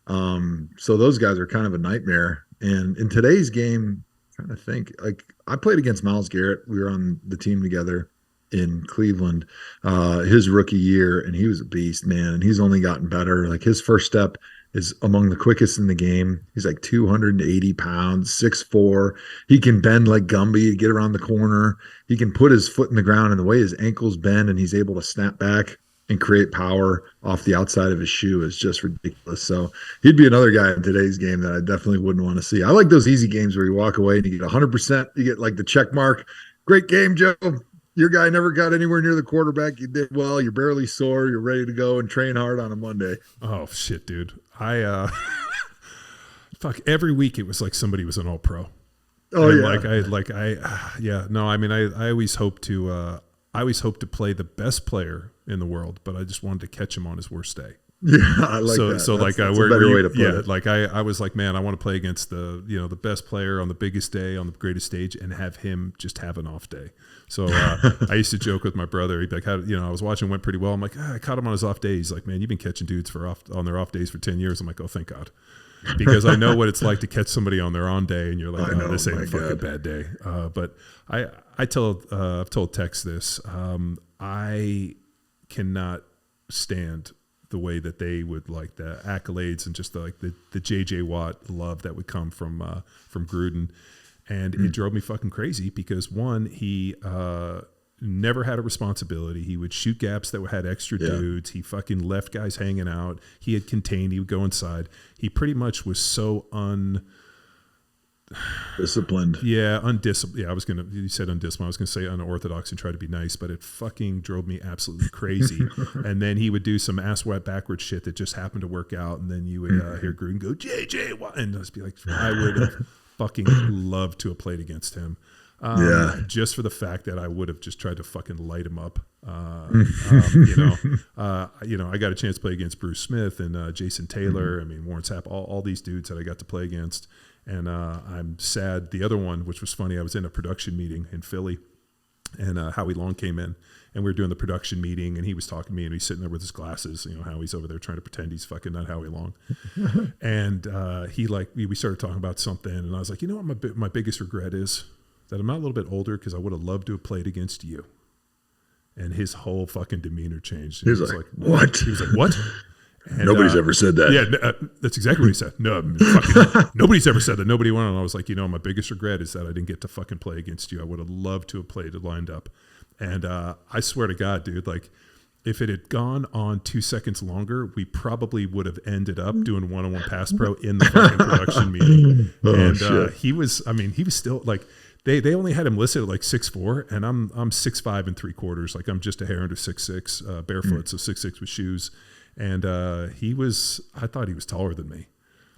So those guys are kind of a nightmare. And in today's game, I'm trying to think, like, I played against Myles Garrett. We were on the team together in Cleveland, his rookie year, and he was a beast, man. And he's only gotten better. Like, his first step is among the quickest in the game. He's like 280 pounds, 6'4". He can bend like Gumby to get around the corner. He can put his foot in the ground, and the way his ankles bend and he's able to snap back and create power off the outside of his shoe is just ridiculous. So he'd be another guy in today's game that I definitely wouldn't want to see. I like those easy games where you walk away and you get 100%. You get like the check mark. Great game, Joe. Your guy never got anywhere near the quarterback. You did well. You're barely sore. You're ready to go and train hard on a Monday. Oh, shit, dude. Every week it was like somebody was an all-pro. Oh, and yeah. I always hope to play the best player in the world, but I just wanted to catch him on his worst day. Yeah, I like that. So that's a better way to put it. Like I was like, man, I want to play against the best player on the biggest day, on the greatest stage, and have him just have an off day. So I used to joke with my brother. He'd be like, I was watching, went pretty well. I'm like, I caught him on his off day. He's like, man, you've been catching dudes on their off days for 10 years. I'm like, oh, thank God. Because I know what it's like to catch somebody on their on day, and you're like, this ain't a fucking bad day. But I've told Tex this. I cannot stand the way that they would like the accolades and just the JJ Watt love that would come from Gruden. And it drove me fucking crazy because, one, he never had a responsibility. He would shoot gaps that had extra dudes. He fucking left guys hanging out. He had contained. He would go inside. He pretty much was so disciplined. Yeah, undisciplined. Yeah, you said undisciplined. I was going to say unorthodox and try to be nice, but it fucking drove me absolutely crazy. And then he would do some ass-wet backwards shit that just happened to work out. And then you would hear Gruden go, JJ, what? And just be like, I would have fucking loved to have played against him. Just for the fact that I would have just tried to fucking light him up. I got a chance to play against Bruce Smith and Jason Taylor. I mean, Warren Sapp, all these dudes that I got to play against. And I'm sad. The other one, which was funny, I was in a production meeting in Philly, and Howie Long came in, and we were doing the production meeting, and he was talking to me, and he's sitting there with his glasses. Howie's over there trying to pretend he's fucking not Howie Long. And we started talking about something, and I was like, what my biggest regret is? That I'm not a little bit older, because I would have loved to have played against you. And his whole fucking demeanor changed. He was like, what? He was like, what? And, nobody's ever said that. Yeah, that's exactly what he said. No, nobody's ever said that. Nobody won. And I was like, my biggest regret is that I didn't get to fucking play against you. I would have loved to have played it lined up. And I swear to God, dude, like, if it had gone on 2 seconds longer, we probably would have ended up doing one-on-one pass pro in the fucking production meeting. Shit. He was still like, they only had him listed at like 6'4", and I'm 6'5" and 3/4. Like, I'm just a hair under 6'6", barefoot, so 6'6" with shoes. And I thought he was taller than me.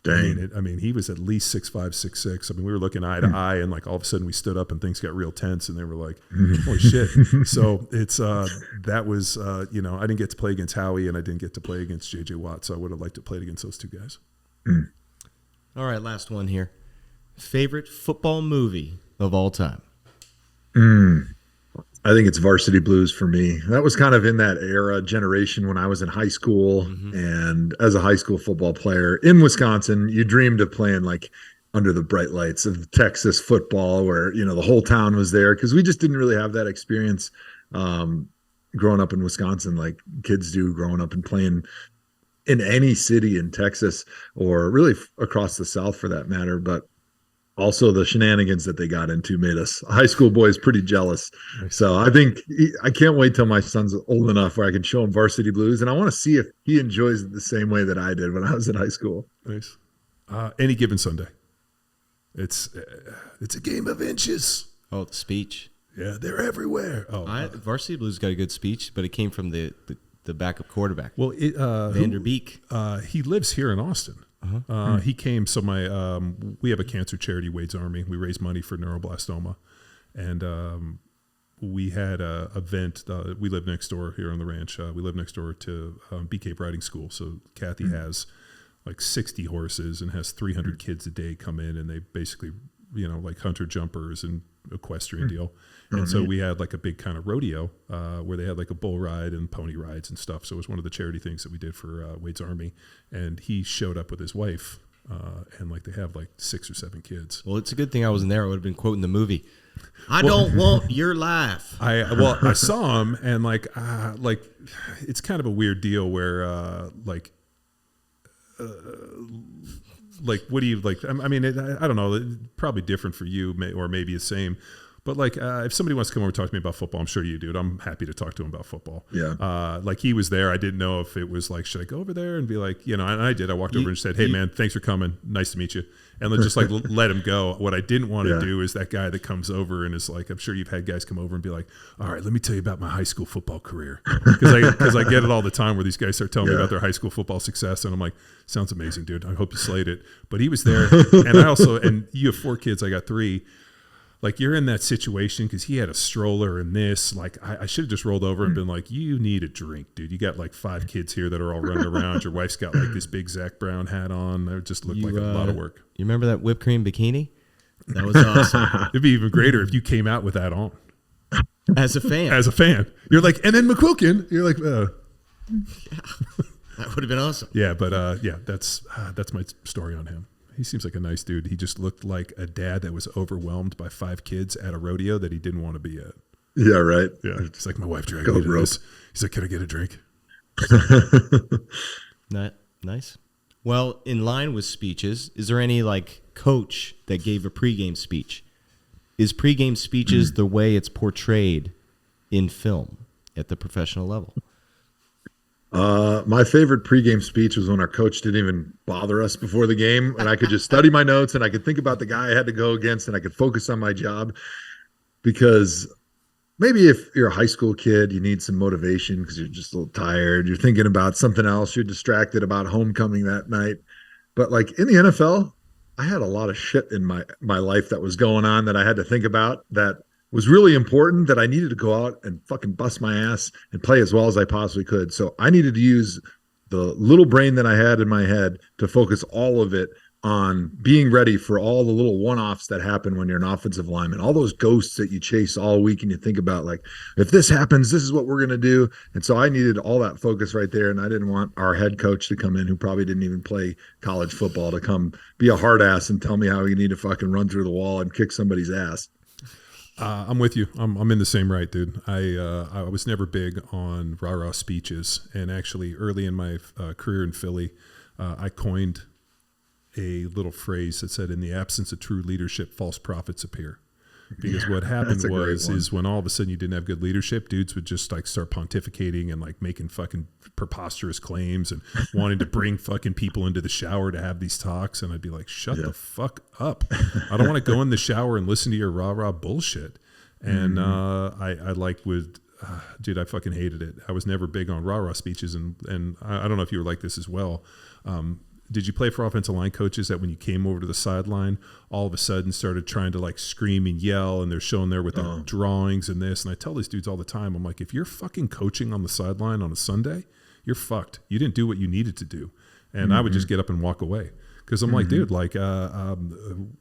Dang. I mean, he was at least 6'5", 6'6". I mean, we were looking eye to eye, and like all of a sudden we stood up and things got real tense, and they were like, "Holy shit!" So it's that was I didn't get to play against Howie, and I didn't get to play against J.J. Watt, so I would have liked to play against those two guys. All right, last one here. Favorite football movie of all time? I think it's Varsity Blues for me. That was kind of in that era, generation when I was in high school. And as a high school football player in Wisconsin, you dreamed of playing like under the bright lights of Texas football where, the whole town was there, because we just didn't really have that experience growing up in Wisconsin like kids do growing up and playing in any city in Texas or really across the South for that matter. But also the shenanigans that they got into made us high school boys pretty jealous. Nice. So I can't wait till my son's old enough where I can show him Varsity Blues, and I want to see if he enjoys it the same way that I did when I was in high school. Nice. Any given Sunday. It's a game of inches. Oh, the speech. Yeah, they're everywhere. Varsity Blues got a good speech, but it came from the backup quarterback. Well, Vander Beek. He lives here in Austin. He came. So we have a cancer charity, Wade's Army. We raise money for neuroblastoma, and we had a event. We live next door here on the ranch. We live next door to Bee Cape Riding School. So Kathy has like 60 horses and has 300 kids a day come in, and they basically, like hunter jumpers and equestrian deal. And so we had like a big kind of rodeo where they had like a bull ride and pony rides and stuff. So it was one of the charity things that we did for Wade's Army. And he showed up with his wife, and like they have like 6 or 7 kids. Well, it's a good thing I wasn't there. I would have been quoting the movie. I don't want your life. I saw him, and like it's kind of a weird deal where like what do you like? I mean, I don't know. It's probably different for you, or maybe the same. But like, if somebody wants to come over and talk to me about football, I'm sure you do. I'm happy to talk to him about football. Yeah. Like he was there. I didn't know if it was like, should I go over there and be like, and I did. I walked over and said, "Hey man, thanks for coming. Nice to meet you." And then just like let him go. What I didn't want to do is that guy that comes over and is like, I'm sure you've had guys come over and be like, "All right, let me tell you about my high school football career," because I get it all the time where these guys start telling me about their high school football success, and I'm like, sounds amazing, dude. I hope you slayed it. But he was there, and you have 4 kids. I got 3. Like you're in that situation because he had a stroller and this. Like I should have just rolled over and been like, "You need a drink, dude. You got like 5 kids here that are all running around. Your wife's got like this big Zach Brown hat on. It just looked like a lot of work." You remember that whipped cream bikini? That was awesome. It'd be even greater if you came out with that on. As a fan. As a fan, you're like, and then McQuilkin. You're like, yeah. That would have been awesome. Yeah, but that's my story on him. He seems like a nice dude. He just looked like a dad that was overwhelmed by 5 kids at a rodeo that he didn't want to be at. Yeah, right. Yeah, just like my wife dragged me to this. He's like, "Can I get a drink?" Nice. Well, in line with speeches, is there any like coach that gave a pregame speech? Is pregame speeches the way it's portrayed in film at the professional level? My favorite pregame speech was when our coach didn't even bother us before the game, and I could just study my notes and I could think about the guy I had to go against, and I could focus on my job. Because maybe if you're a high school kid, you need some motivation because you're just a little tired. You're thinking about something else. You're distracted about homecoming that night. But like in the NFL, I had a lot of shit in my life that was going on that I had to think about that was really important, that I needed to go out and fucking bust my ass and play as well as I possibly could. So I needed to use the little brain that I had in my head to focus all of it on being ready for all the little one-offs that happen when you're an offensive lineman, all those ghosts that you chase all week and you think about like, if this happens, this is what we're going to do. And so I needed all that focus right there. And I didn't want our head coach to come in, who probably didn't even play college football, to come be a hard ass and tell me how we need to fucking run through the wall and kick somebody's ass. I'm with you. I'm in the same right, dude. I was never big on rah-rah speeches, and actually early in my career in Philly, I coined a little phrase that said, "In the absence of true leadership, false prophets appear." Because what happened is when all of a sudden you didn't have good leadership, dudes would just like start pontificating and like making fucking preposterous claims and wanting to bring fucking people into the shower to have these talks. And I'd be like, shut the fuck up. I don't want to go in the shower and listen to your rah-rah bullshit. And I dude, I fucking hated it. I was never big on rah-rah speeches. And I don't know if you were like this as well. did you play for offensive line coaches that when you came over to the sideline, all of a sudden started trying to like scream and yell, and they're showing there with their drawings and this? And I tell these dudes all the time, I'm like, if you're fucking coaching on the sideline on a Sunday, you're fucked. You didn't do what you needed to do. And I would just get up and walk away. Because I'm like, dude, like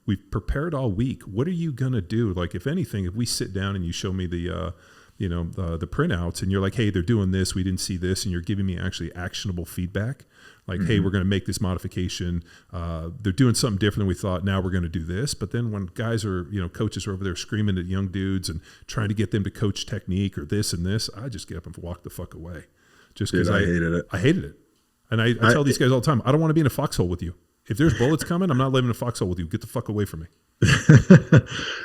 we've prepared all week. What are you going to do? Like, if anything, if we sit down and you show me the printouts and you're like, hey, they're doing this, we didn't see this, and you're giving me actually actionable feedback. Like, hey, we're going to make this modification. They're doing something different than we thought. Now we're going to do this. But then when guys are, coaches are over there screaming at young dudes and trying to get them to coach technique or this and this, I just get up and walk the fuck away. Just because I hated it. I hated it. And I tell these guys all the time, I don't want to be in a foxhole with you. If there's bullets coming, I'm not living in a foxhole with you. Get the fuck away from me.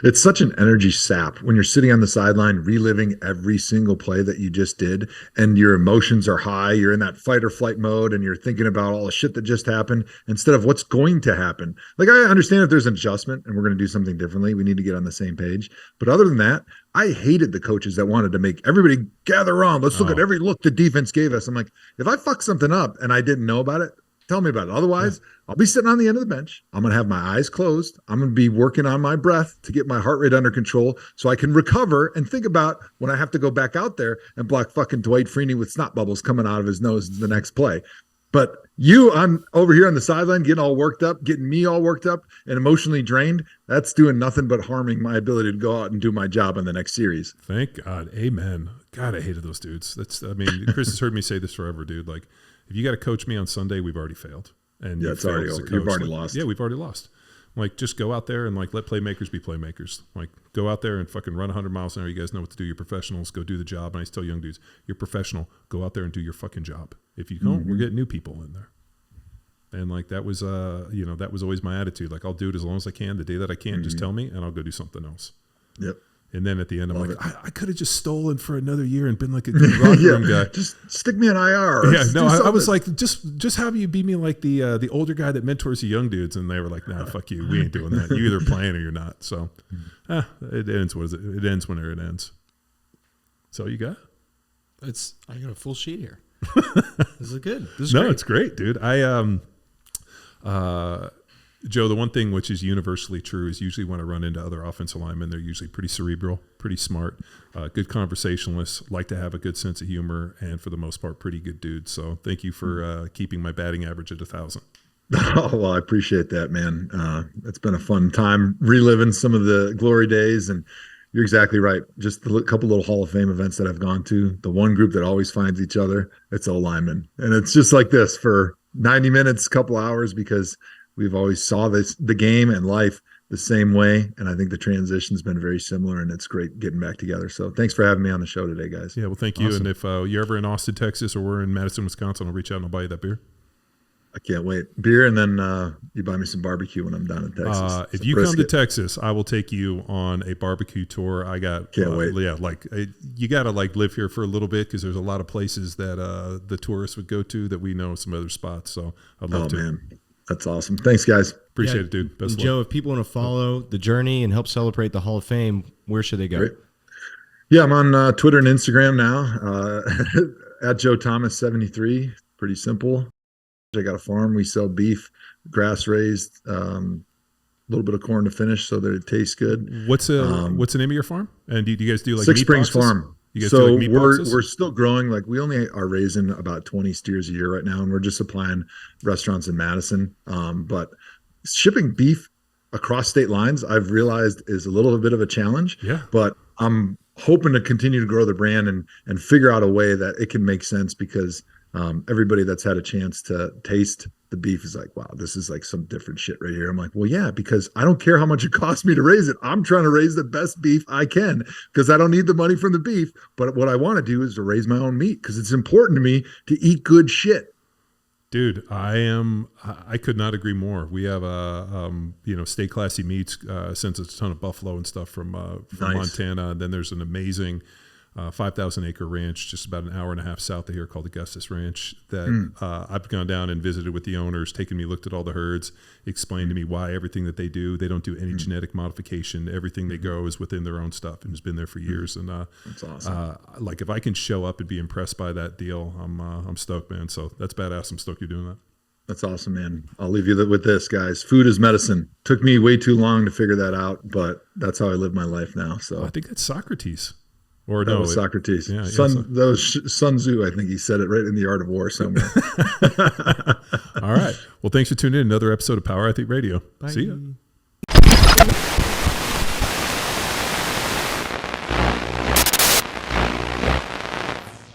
It's such an energy sap when you're sitting on the sideline reliving every single play that you just did, and your emotions are high. You're in that fight or flight mode, and you're thinking about all the shit that just happened instead of what's going to happen. Like, I understand if there's an adjustment and we're going to do something differently, we need to get on the same page. But other than that, I hated the coaches that wanted to make everybody gather around. Let's look at every look the defense gave us. I'm like, if I fuck something up and I didn't know about it, tell me about it. Otherwise, I'll be sitting on the end of the bench. I'm going to have my eyes closed. I'm going to be working on my breath to get my heart rate under control so I can recover and think about when I have to go back out there and block fucking Dwight Freeney with snot bubbles coming out of his nose the next play. But I'm over here on the sideline getting all worked up, getting me all worked up and emotionally drained. That's doing nothing but harming my ability to go out and do my job in the next series. Thank God. Amen. God, I hated those dudes. Chris has heard me say this forever, dude. Like, if you got to coach me on Sunday, we've already failed. And it's already over. You've already lost. Yeah, we've already lost. Like, just go out there and like let playmakers be playmakers. Like, go out there and fucking run 100 miles an hour. You guys know what to do. You're professionals. Go do the job. And I tell young dudes, you're professional. Go out there and do your fucking job. If you don't, we're getting new people in there. And like that was that was always my attitude. Like, I'll do it as long as I can. The day that I can't, just tell me and I'll go do something else. Yep. And then at the end, I'm like, I could have just stolen for another year and been like a good rock room guy. Just stick me on IR. Yeah, no, I was like, just have you be me like the older guy that mentors the young dudes. And they were like, nah, fuck you. We ain't doing that. You either playing or you're not. So it ends. What is it? It ends whenever it ends. So you got? I got a full sheet here. This is good. This is great. It's great, dude. Joe, the one thing which is universally true is usually when I run into other offensive linemen, they're usually pretty cerebral, pretty smart, good conversationalists, like to have a good sense of humor, and for the most part, pretty good dudes. So thank you for keeping my batting average at 1,000. Oh, well, I appreciate that, man. It's been a fun time reliving some of the glory days, and you're exactly right. Just a couple little Hall of Fame events that I've gone to. The one group that always finds each other, it's O-Lineman. And it's just like this for 90 minutes, couple hours, because we've always saw the game and life the same way. And I think the transition's been very similar, and it's great getting back together. So thanks for having me on the show today, guys. Yeah, well, thank you. Awesome. And if you're ever in Austin, Texas, or we're in Madison, Wisconsin, I'll reach out and I'll buy you that beer. I can't wait. Beer, and then you buy me some barbecue when I'm down in Texas. If you come to Texas, I will take you on a barbecue tour. I got can't wait. Yeah, you got to live here for a little bit, because there's a lot of places that the tourists would go to that we know some other spots. So I'd love to. Man. That's awesome. Thanks, guys. Appreciate it, dude. Best of Joe, luck. if people want to follow the journey and help celebrate the Hall of Fame, where should they go? Great. Yeah, I'm on Twitter and Instagram now, at Joe Thomas 73. Pretty simple. I got a farm. We sell beef, grass raised, a little bit of corn to finish so that it tastes good. What's the name of your farm? And do you guys do like Six meat Springs boxes? Farm. You guys So do like meat boxes? we're still growing. Like, we only are raising about 20 steers a year right now, and we're just supplying restaurants in Madison. But shipping beef across state lines, I've realized, is a little bit of a challenge. Yeah. But I'm hoping to continue to grow the brand and figure out a way that it can make sense, because everybody that's had a chance to taste the beef is like, wow, this is like some different shit right here. I'm like, well, yeah, because I don't care how much it costs me to raise it. I'm trying to raise the best beef I can, because I don't need the money from the beef. But what I want to do is to raise my own meat, because it's important to me to eat good shit. Dude, I could not agree more. We have Stay Classy Meats sends us a ton of buffalo and stuff from Nice. Montana. And then there's an amazing 5,000 acre ranch just about an hour and a half south of here called Augustus Ranch that I've gone down and visited with the owners, looked at all the herds, explained to me why everything that they don't do any genetic modification. Everything they grow is within their own stuff and has been there for years. And That's awesome. like, if I can show up and be impressed by that deal, I'm stoked, man. So that's badass. I'm stoked you're doing that. That's awesome, man. I'll leave you with this, guys. Food is medicine. Took me way too long to figure that out, but that's how I live my life now. So I think that's Socrates. Or that no, was Socrates. Yeah, That was Sun Tzu. I think he said it right in The Art of War somewhere. All right. Well, thanks for tuning in. Another episode of Power Athlete Radio. Bye. See ya.